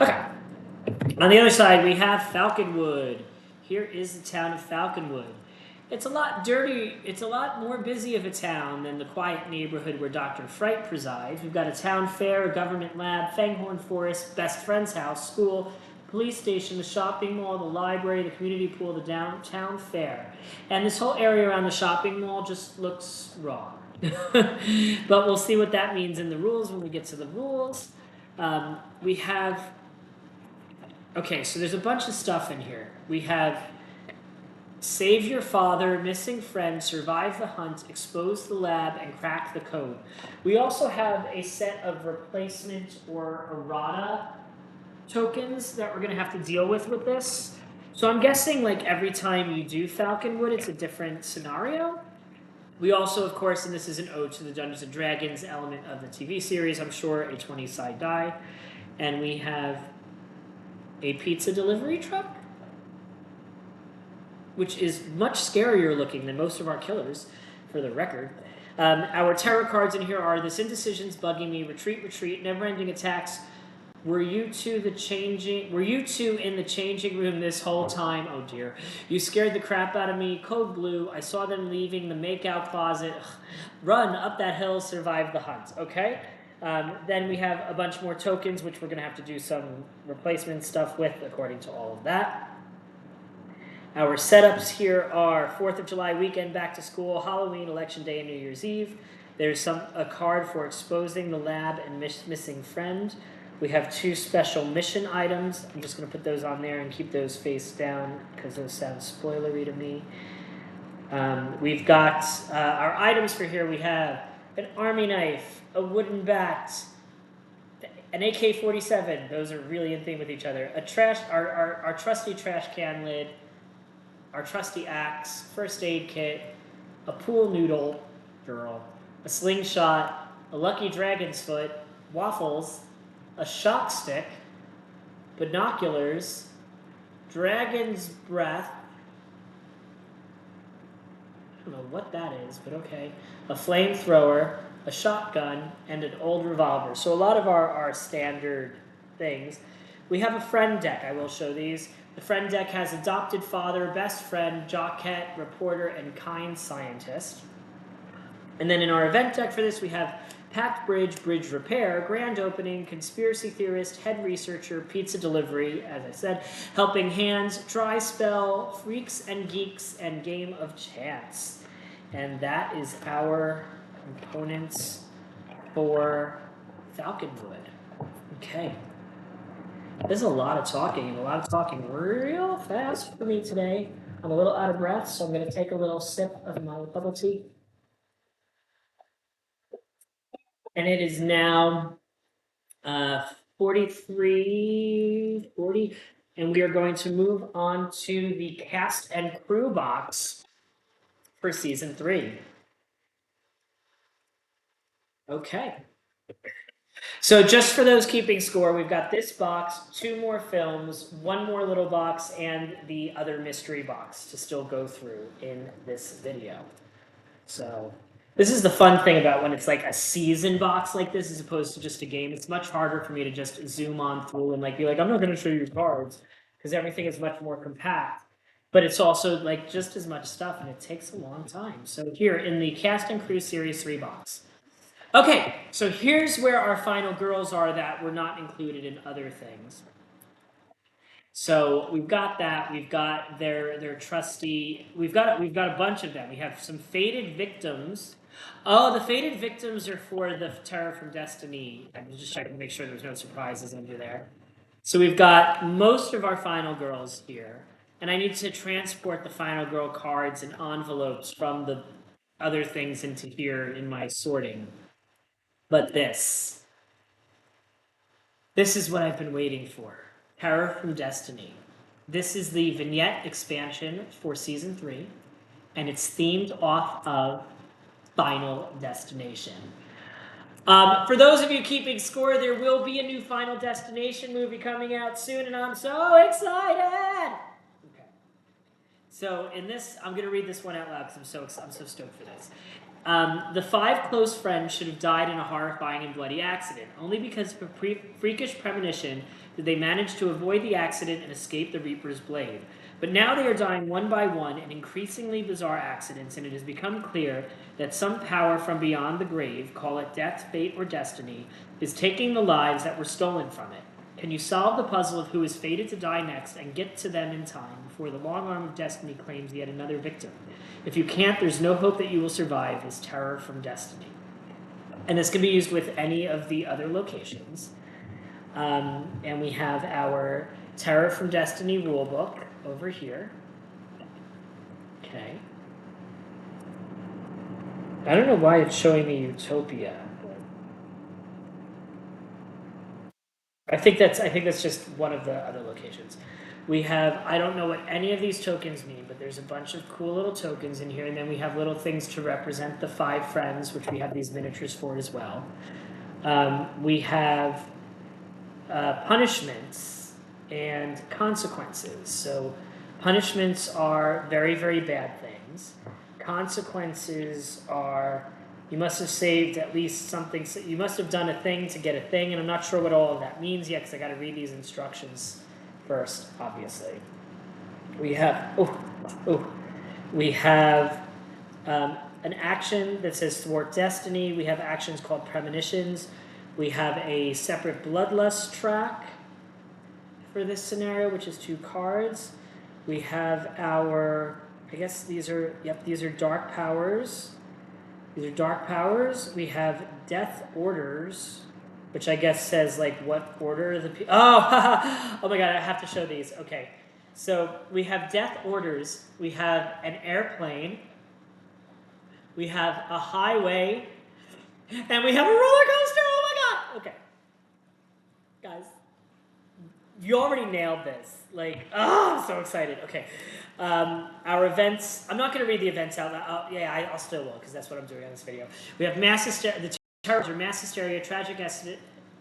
Okay. On the other side, we have Falconwood. Here is the town of Falconwood. It's a lot dirty. It's a lot more busy of a town than the quiet neighborhood where Dr. Fright presides. We've got a town fair, a government lab, Fanghorn Forest, best friend's house, school, police station, the shopping mall, the library, the community pool, the downtown fair. And this whole area around the shopping mall just looks wrong. But we'll see what that means in the rules when we get to the rules. We have... Okay, so there's a bunch of stuff in here. We have... Save your father, missing friend, survive the hunt, expose the lab, and crack the code. We also have a set of replacement or errata tokens that we're going to have to deal with this. So I'm guessing like every time you do Falconwood, it's a different scenario. We also, of course, and this is an ode to the Dungeons & Dragons element of the TV series, I'm sure, a 20-side die. And we have a pizza delivery truck, which is much scarier looking than most of our killers, for the record. Our tarot cards in here are This Indecision's Bugging Me, Retreat, Retreat, Never-Ending Attacks. Were you two in the changing room this whole time? Oh dear. You scared the crap out of me. Code Blue. I saw them leaving the makeout closet. Run up that hill, survive the hunt. Okay? Then we have a bunch more tokens, which we're going to have to do some replacement stuff with, according to all of that. Our setups here are 4th of July weekend, back to school, Halloween, Election Day, and New Year's Eve. There's a card for exposing the lab and missing friend. We have 2 special mission items. I'm just going to put those on there and keep those face down because those sound spoilery to me. We've got our items for here. We have an army knife, a wooden bat, an AK-47. Those are really in theme with each other. Our trusty trash can lid, our trusty axe, first aid kit, a pool noodle girl, a slingshot, a lucky dragon's foot, waffles, a shock stick, binoculars, dragon's breath, I don't know what that is, but okay, a flamethrower, a shotgun, and an old revolver. So a lot of our standard things. We have a friend deck. I will show these. The friend deck has adopted father, best friend, jockette, reporter, and kind scientist. And then in our event deck for this, we have packed bridge, bridge repair, grand opening, conspiracy theorist, head researcher, pizza delivery, as I said, helping hands, try spell, freaks and geeks, and game of chance. And that is our components for Falconwood. Okay. There's a lot of talking, and a lot of talking real fast for me today. I'm a little out of breath, so I'm going to take a little sip of my bubble tea. And it is now 43:40, and we are going to move on to the cast and crew box for season 3. Okay. So just for those keeping score, we've got this box, 2 more films, 1 more little box, and the other mystery box to still go through in this video. So this is the fun thing about when it's like a season box like this as opposed to just a game. It's much harder for me to just zoom on through and like be like, I'm not going to show you cards because everything is much more compact. But it's also like just as much stuff and it takes a long time. So here in the Cast and Crew Series 3 box. Okay, so here's where our final girls are that were not included in other things. So we've got that. We've got their trusty. We've got a bunch of them. We have some fated victims. Oh, the fated victims are for the Terror from Destiny. I'm just checking to make sure there's no surprises under there. So we've got most of our final girls here, and I need to transport the final girl cards and envelopes from the other things into here in my sorting. But this. This is what I've been waiting for. Terror from Destiny. This is the vignette expansion for Season 3, and it's themed off of Final Destination. For those of you keeping score, there will be a new Final Destination movie coming out soon, and I'm so excited! Okay. So in this, I'm going to read this one out loud because I'm so stoked for this. The 5 close friends should have died in a horrifying and bloody accident. Only because of a freakish premonition did they manage to avoid the accident and escape the Reaper's blade. But now they are dying one by one in increasingly bizarre accidents, and it has become clear that some power from beyond the grave, call it death, fate, or destiny, is taking the lives that were stolen from it. Can you solve the puzzle of who is fated to die next and get to them in time before the long arm of destiny claims yet another victim? If you can't, there's no hope that you will survive this terror from destiny. And this can be used with any of the other locations. And we have our Terror from Destiny rulebook over here. Okay. I don't know why it's showing me Utopia. I think that's just one of the other locations. We have, I don't know what any of these tokens mean, but there's a bunch of cool little tokens in here, and then we have little things to represent the 5 friends, which we have these miniatures for as well. We have punishments and consequences. So punishments are very, very bad things. Consequences are, you must have saved at least something, you must have done a thing to get a thing, and I'm not sure what all of that means yet because I got to read these instructions first, obviously. We have, we have an action that says thwart destiny. We have actions called premonitions. We have a separate bloodlust track for this scenario, which is 2 cards. We have our, I guess these are dark powers. These are dark powers. We have death orders, which I guess says like what order the oh my god, I have to show these. Okay, so we have death orders. We have an airplane. We have a highway, and we have a roller coaster. Oh my god! Okay, guys, you already nailed this. Like, I'm so excited. Okay. Our events, I'm not going to read the events out loud. I'll still will, because that's what I'm doing on this video. We have mass hysteria, the terrors are mass hysteria, tragic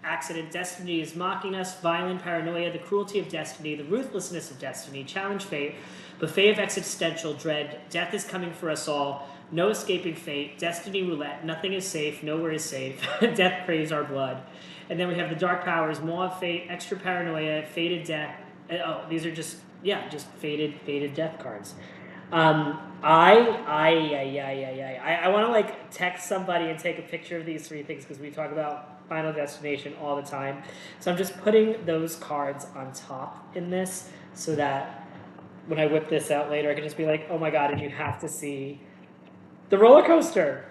accident, destiny is mocking us, violent paranoia, the cruelty of destiny, the ruthlessness of destiny, challenge fate, buffet of existential dread, death is coming for us all, no escaping fate, destiny roulette, nothing is safe, nowhere is safe, death craves our blood. And then we have the dark powers, maw of fate, extra paranoia, fated death. These are just fated death cards. I want to like text somebody and take a picture of these 3 things because we talk about Final Destination all the time. So I'm just putting those cards on top in this so that when I whip this out later, I can just be like, oh my god, and you have to see the roller coaster.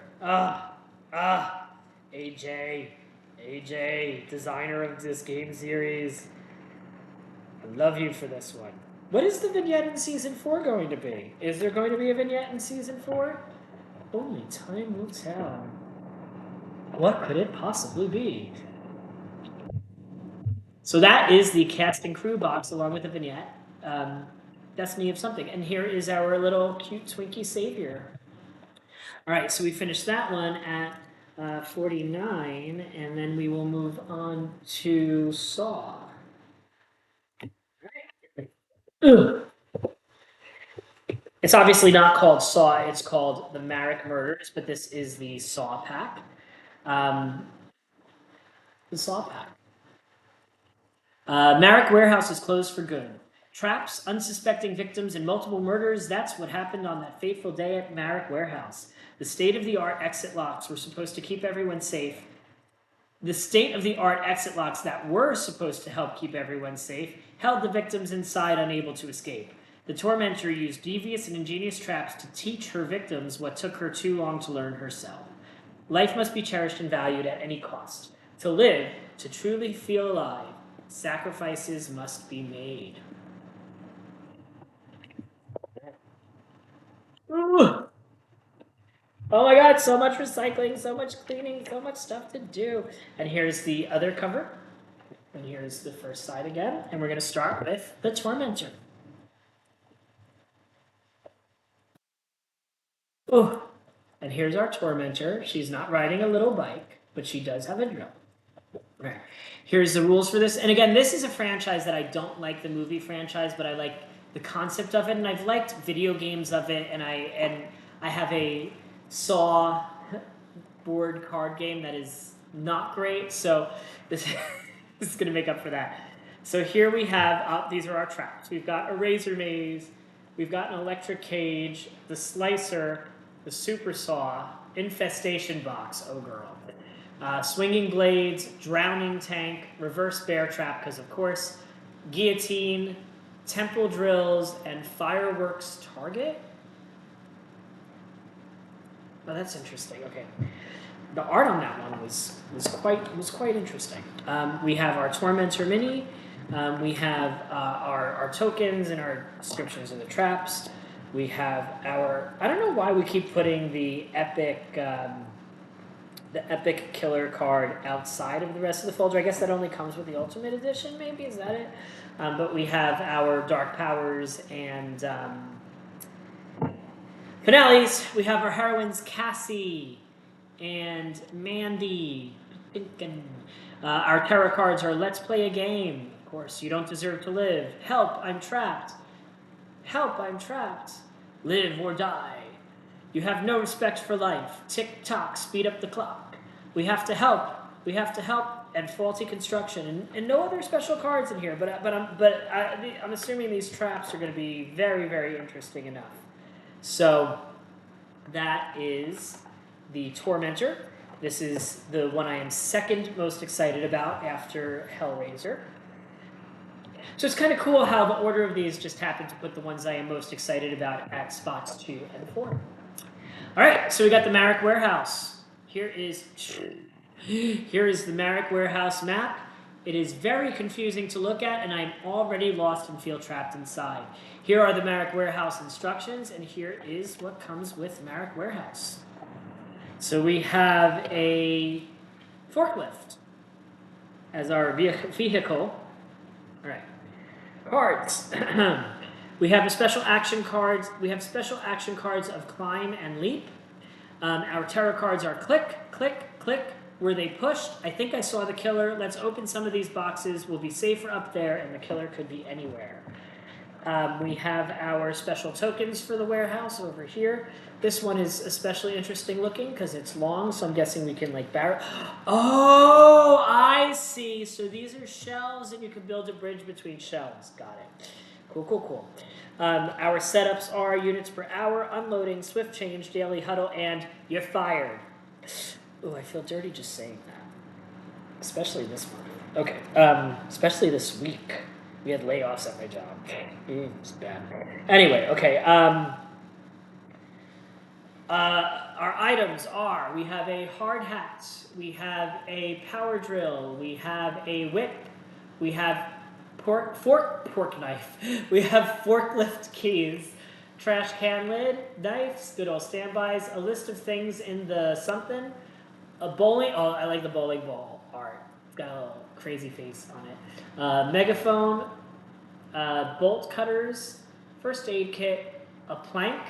AJ, designer of this game series. I love you for this one. What is the vignette in Season 4 going to be? Is there going to be a vignette in Season 4? Only time will tell. What could it possibly be? So that is the cast and crew box along with the vignette. Destiny of something. And here is our little cute Twinkie savior. All right, so we finished that one at 49, and then we will move on to Saw. It's obviously not called Saw, it's called the Marrek Murders, but this is the Saw pack. The Saw pack. Marrek Warehouse is closed for good. Traps, unsuspecting victims, and multiple murders, that's what happened on that fateful day at Marrek Warehouse. The state-of-the-art exit locks were supposed to keep everyone safe. The state-of-the-art exit locks that were supposed to help keep everyone safe held the victims inside, unable to escape. The tormentor used devious and ingenious traps to teach her victims what took her too long to learn herself. Life must be cherished and valued at any cost. To live, to truly feel alive, sacrifices must be made. Ooh. Oh my god, so much recycling, so much cleaning, so much stuff to do. And here's the other cover. And here's the first side again. And we're going to start with the Tormentor. Oh, and here's our Tormentor. She's not riding a little bike, but she does have a drill. All right. Here's the rules for this. And again, this is a franchise that I don't like, the movie franchise, but I like the concept of it, and I've liked video games of it, and I have a Saw board card game that is not great, so this, this is going to make up for that. So here we have, these are our traps. We've got a razor maze, we've got an electric cage, the slicer, the super saw, infestation box, oh girl. Swinging blades, drowning tank, reverse bear trap, because of course, guillotine, temple drills, and fireworks target. Oh, that's interesting. Okay, the art on that one was quite interesting. We have our Tormentor Mini. We have our tokens and our descriptions of the traps. We have our. I don't know why we keep putting the epic killer card outside of the rest of the folder. I guess that only comes with the Ultimate Edition, maybe? Is that it? But we have our Dark Powers and finales. We have our heroines Cassie and Mandy. Our tarot cards are Let's Play a Game. Of course, You Don't Deserve to Live. Help, I'm Trapped. Help, I'm Trapped. Live or Die. You Have No Respect for Life. Tick tock, speed up the clock. We have to help. We have to help. And Faulty Construction. And no other special cards in here. But I'm assuming these traps are going to be very, very interesting enough. So that is the Tormentor. This is the one I am second most excited about after Hellraiser. So it's kind of cool how the order of these just happened to put the ones I am most excited about at spots 2 and 4. All right, so we got the Marrek Warehouse. Here is the Marrek Warehouse map. It is very confusing to look at, and I'm already lost and feel trapped inside. Here are the Marrek Warehouse instructions, and here is what comes with Marrek Warehouse. So we have a forklift as our vehicle. All right. Cards. We have special action cards. We have special action cards of Climb and Leap. Our tarot cards are Click, Click, Click. Were they pushed? I think I saw the killer. Let's open some of these boxes. We'll be safer up there, and the killer could be anywhere. We have our special tokens for the warehouse over here. This one is especially interesting looking because it's long, so I'm guessing we can like barrel. Oh, I see. So these are shelves, and you can build a bridge between shelves. Got it. Cool, cool, cool. Our setups are units per hour, unloading, swift change, daily huddle, and you're fired. Oh, I feel dirty just saying that. Especially this month. Okay. Especially this week. We had layoffs at my job. It's bad. Anyway, okay. Our items are, we have a hard hat, we have a power drill, we have a whip, we have pork knife, we have forklift keys, trash can lid, knives, good old standbys, a list of things in the something, a bowling, oh, I like the bowling ball art. It's got a little crazy face on it. Megaphone, bolt cutters, first aid kit, a plank,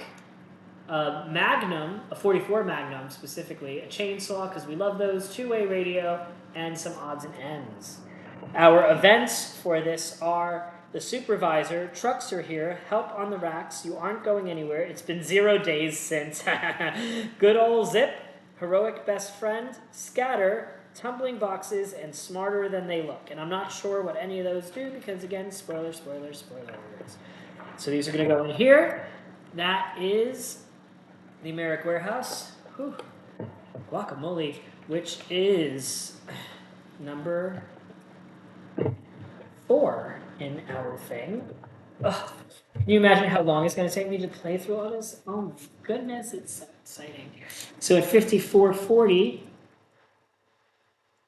a Magnum, a 44 Magnum specifically, a chainsaw because we love those, two-way radio, and some odds and ends. Our events for this are the supervisor, trucks are here, help on the racks, you aren't going anywhere, it's been 0 days since, good old zip, heroic best friend, scatter, tumbling boxes, and smarter than they look. And I'm not sure what any of those do because, again, spoilers. So these are going to go in here. That is the Marrek Warehouse. Whew. Guacamole, which is number 4 in our thing. Ugh. Can you imagine how long it's going to take me to play through all this? Oh my goodness, it's so exciting. So at 54:40,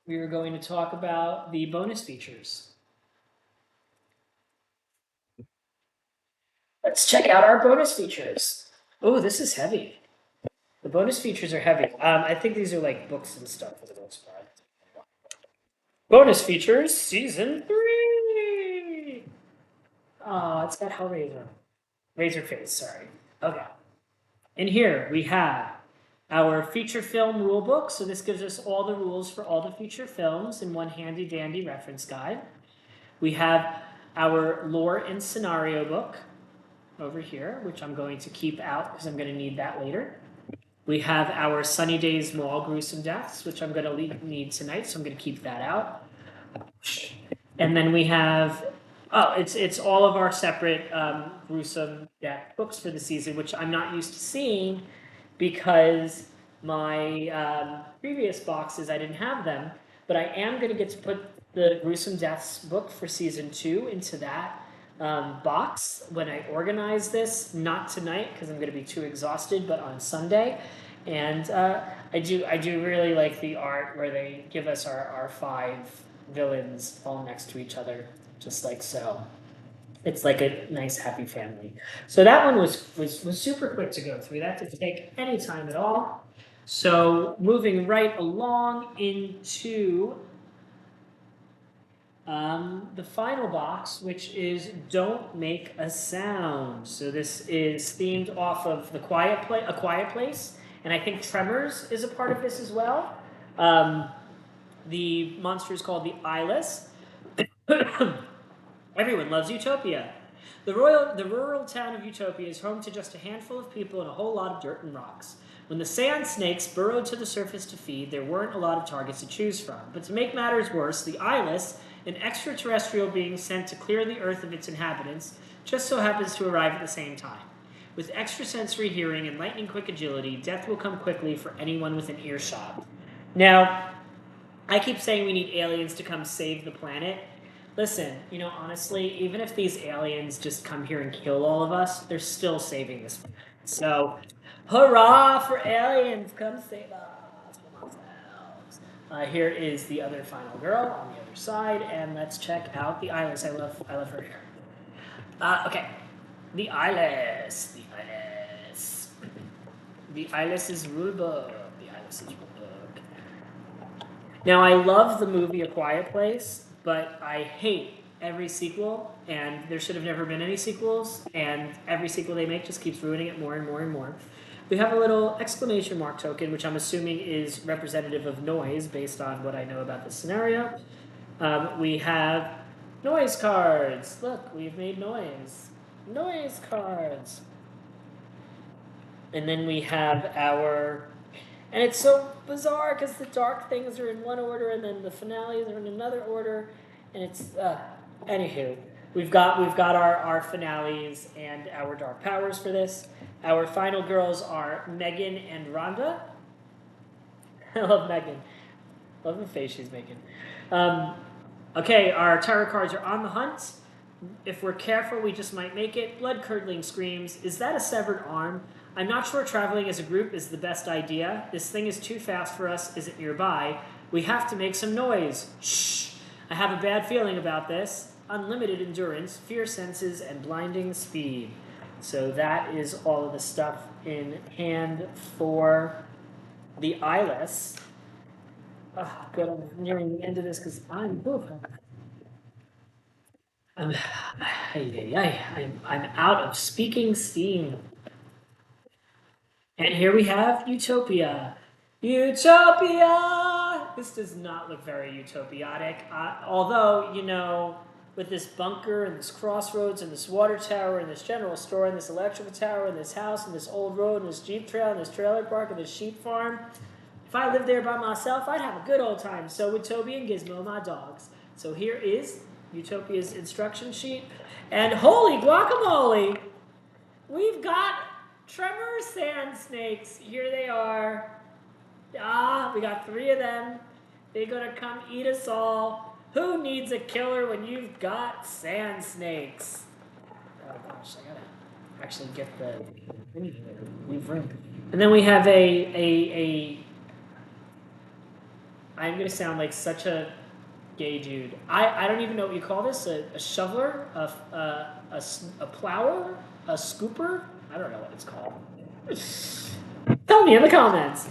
we are going to talk about the bonus features. Let's check out our bonus features. Oh, this is heavy. The bonus features are heavy. I think these are like books and stuff for the most part. Bonus features, season 3. Oh, it's got Hellraiser. Razorface, sorry. Okay. And here we have our feature film rulebook. So this gives us all the rules for all the feature films in one handy dandy reference guide. We have our lore and scenario book over here, which I'm going to keep out because I'm going to need that later. We have our Sunny Days Mall Gruesome Deaths, which I'm going to need tonight, so I'm going to keep that out. And then we have, it's all of our separate gruesome death books for the season, which I'm not used to seeing because my previous boxes, I didn't have them. But I am going to get to put the Gruesome Deaths book for season 2 into that box when I organize this. Not tonight because I'm going to be too exhausted, but on Sunday. And I do really like the art where they give us our 5 villains all next to each other, just like so. It's like a nice happy family. So that one was super quick to go through. That didn't take any time at all. So moving right along into the final box, which is Don't Make a Sound. So this is themed off of A Quiet Place, and I think Tremors is a part of this as well. The monster is called the Eyeless. Everyone loves Utopia. The rural town of Utopia is home to just a handful of people and a whole lot of dirt and rocks. When the sand snakes burrowed to the surface to feed, there weren't a lot of targets to choose from. But to make matters worse, the Eyeless, an extraterrestrial being sent to clear the Earth of its inhabitants, just so happens to arrive at the same time. With extrasensory hearing and lightning-quick agility, death will come quickly for anyone within earshot. Now, I keep saying we need aliens to come save the planet. Listen, honestly, even if these aliens just come here and kill all of us, they're still saving this planet. So, hurrah for aliens! Come save us from ourselves. Here is the other final girl on the other side, and let's check out the Eyeless. I love her hair. Okay, the Eyeless. The Eyeless's rulebook. Now, I love the movie A Quiet Place, but I hate every sequel, and there should have never been any sequels, and every sequel they make just keeps ruining it more and more and more. We have a little exclamation mark token, which I'm assuming is representative of noise based on what I know about this scenario. We have noise cards. Look, we've made noise. Noise cards. And then we have our... And it's so bizarre because the dark things are in one order and then the finales are in another order. And it's... Anywho, we've got our finales and our dark powers for this. Our final girls are Megan and Rhonda. I love Megan. Love the face she's making. Okay, our tarot cards are on the hunt. If we're careful, we just might make it. Blood-curdling screams. Is that a severed arm? I'm not sure traveling as a group is the best idea. This thing is too fast for us. Is it nearby? We have to make some noise. Shh. I have a bad feeling about this. Unlimited endurance, fear senses, and blinding speed. So that is all of the stuff in hand for the Eyeless. Oh, good. I'm nearing the end of this because I'm out of speaking steam. And here we have Utopia. Utopia! This does not look very utopiatic. Although, with this bunker and this crossroads and this water tower and this general store and this electrical tower and this house and this old road and this Jeep trail and this trailer park and this sheep farm, if I lived there by myself, I'd have a good old time. So would Toby and Gizmo, my dogs. So here is Utopia's instruction sheet. And holy guacamole! We've got Tremor sand snakes. Here they are. We got 3 of them. They're gonna come eat us all. Who needs a killer when you've got sand snakes? Oh gosh, I gotta actually get the leave room. And then we have I'm gonna sound like such a gay dude. I don't even know what you call this. A shoveler, a plower, a scooper. I don't know what it's called. Tell me in the comments.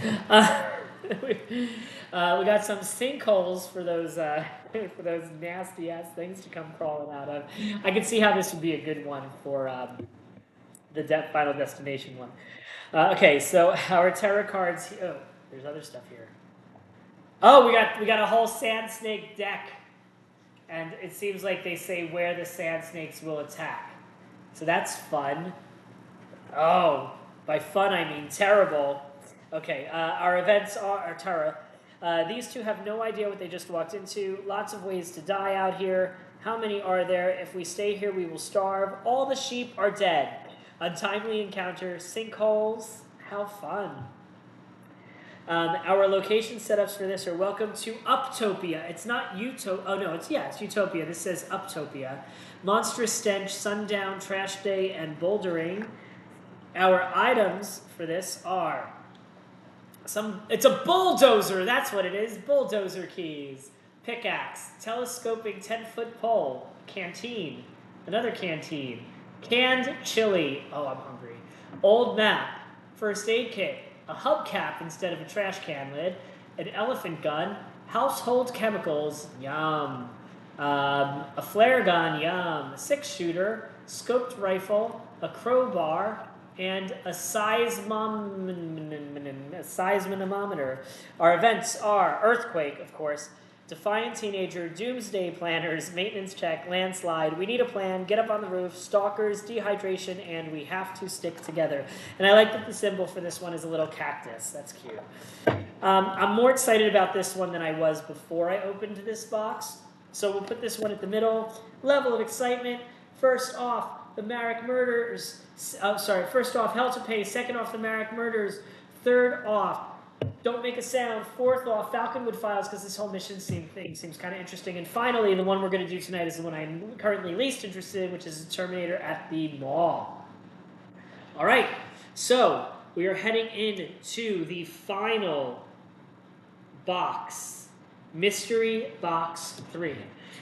We got some sinkholes for those nasty ass things to come crawling out of. I can see how this would be a good one for the Final Destination one. Okay, so our tarot cards. Oh, there's other stuff here. Oh, we got a whole sand snake deck, and it seems like they say where the sand snakes will attack. So that's fun. Oh, by fun I mean terrible. Okay, our events are Tara. These two have no idea what they just walked into. Lots of ways to die out here. How many are there? If we stay here, we will starve. All the sheep are dead. Untimely encounter. Sinkholes. How fun. Our location setups for this are welcome to Uptopia. It's not Utopia. Oh no, it's Utopia. This says Uptopia. Monstrous stench, sundown, trash day, and bouldering. Our items for this are it's a bulldozer, that's what it is. Bulldozer keys, pickaxe, telescoping 10-foot pole, canteen, another canteen, canned chili, oh I'm hungry, old map, first aid kit, a hubcap instead of a trash can lid, an elephant gun, household chemicals, yum, a flare gun, yum, a 6-shooter, scoped rifle, a crowbar, and a seismometer. Our events are Earthquake, of course, Defiant Teenager, Doomsday Planners, Maintenance Check, Landslide, We Need a Plan, Get Up on the Roof, Stalkers, Dehydration, and We Have to Stick Together. And I like that the symbol for this one is a little cactus. That's cute. I'm more excited about this one than I was before I opened this box. So we'll put this one at the middle. Level of excitement. First off, the Marrek Murders. First off, Hell to Pay. Second off, the Marrek Murders. Third off, Don't Make a Sound. Fourth off, Falconwood Files, because this whole mission thing seems kind of interesting. And finally, the one we're going to do tonight is the one I'm currently least interested in, which is Terminator at the Mall. All right, so we are heading into the final box, Mystery Box 3.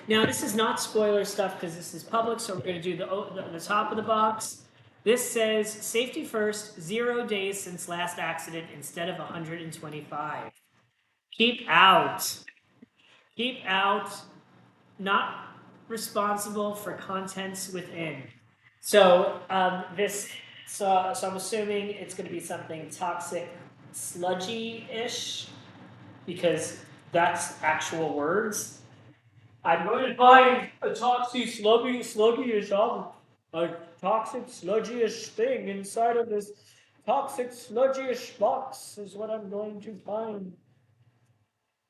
Now, this is not spoiler stuff because this is public, so we're going to do the top of the box. This says, safety first, 0 days since last accident instead of 125. Keep out. Keep out. Not responsible for contents within. So, I'm assuming it's going to be something toxic, sludgy-ish, because that's actual words. I'm going to find a toxic, sluggy-ish a toxic, sludgy-ish thing inside of this toxic, sludgy-ish box is what I'm going to find.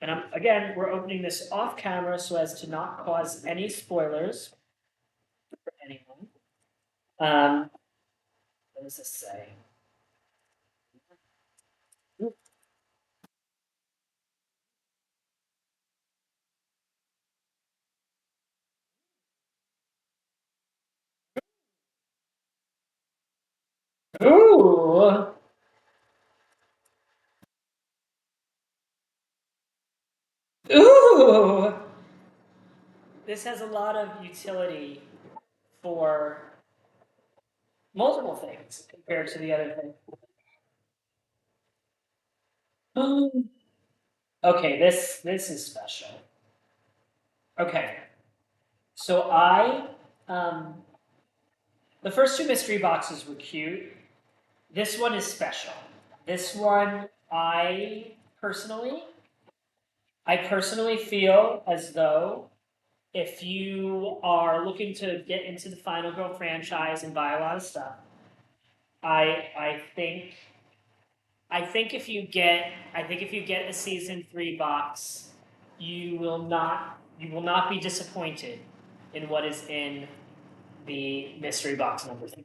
And again, we're opening this off camera so as to not cause any spoilers for anyone. What does this say? Ooh! Ooh! This has a lot of utility for multiple things compared to the other thing. Okay, this is special. Okay, so the first two mystery boxes were cute. This one is special. This one, I personally feel as though if you are looking to get into the Final Girl franchise and buy a lot of stuff, I think if you get a season 3 box, you will not be disappointed in what is in the mystery box number 3.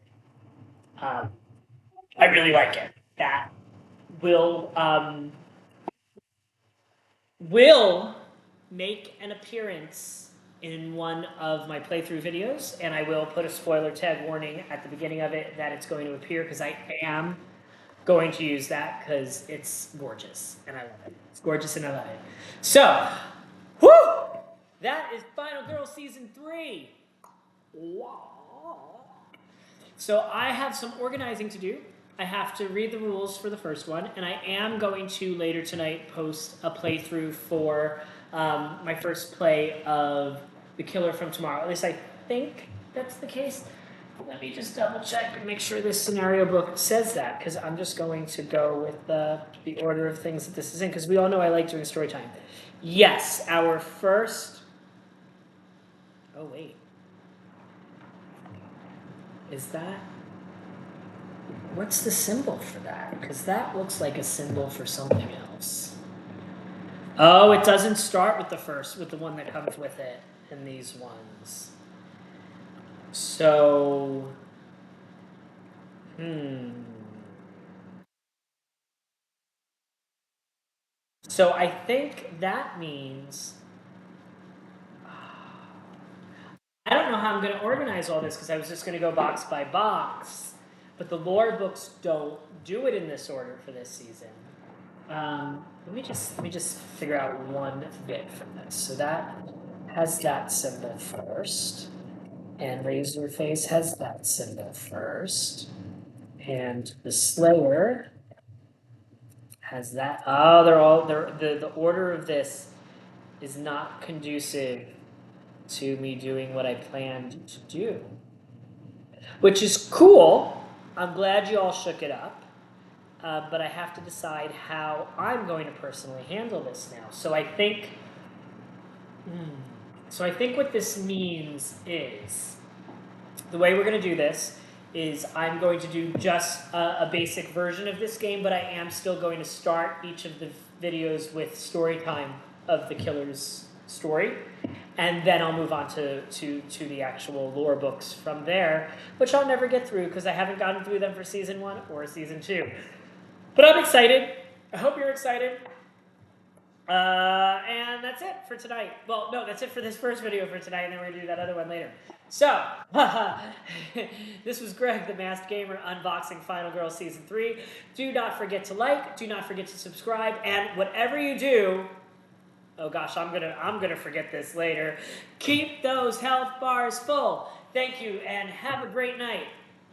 I really like it. That will make an appearance in one of my playthrough videos, and I will put a spoiler tag warning at the beginning of it that it's going to appear, because I am going to use that because it's gorgeous and I love it. It's gorgeous and I love it. So, whoo! That is Final Girl Season 3. Wow. So I have some organizing to do. I have to read the rules for the first one, and I am going to later tonight post a playthrough for my first play of The Killer from Tomorrow. At least I think that's the case. Let me just double check and make sure this scenario book says that, because I'm just going to go with the order of things that this is in, because we all know I like doing story time. Yes, our first... Oh, wait. Is that... What's the symbol for that? Because that looks like a symbol for something else. Oh, it doesn't start with the one that comes with it in these ones. So, So I think that means, I don't know how I'm going to organize all this because I was just going to go box by box, but the lore books don't do it in this order for this season. Let me just figure out one bit from this. So that has that symbol first, and Razorface has that symbol first, and the Slayer has that. Oh, the order of this is not conducive to me doing what I planned to do, which is cool. I'm glad you all shook it up. But I have to decide how I'm going to personally handle this now. So I think what this means is, the way we're going to do this is I'm going to do just a basic version of this game, but I am still going to start each of the videos with story time of the killer's story. And then I'll move on to the actual lore books from there, which I'll never get through because I haven't gotten through them for season 1 or season 2. But I'm excited. I hope you're excited. And that's it for tonight. Well, no, that's it for this first video for tonight, and then we're going to do that other one later. So, this was Greg, the Masked Gamer, unboxing Final Girl Season 3. Do not forget to like, do not forget to subscribe, and whatever you do, oh gosh, I'm gonna forget this later, keep those health bars full. Thank you, and have a great night.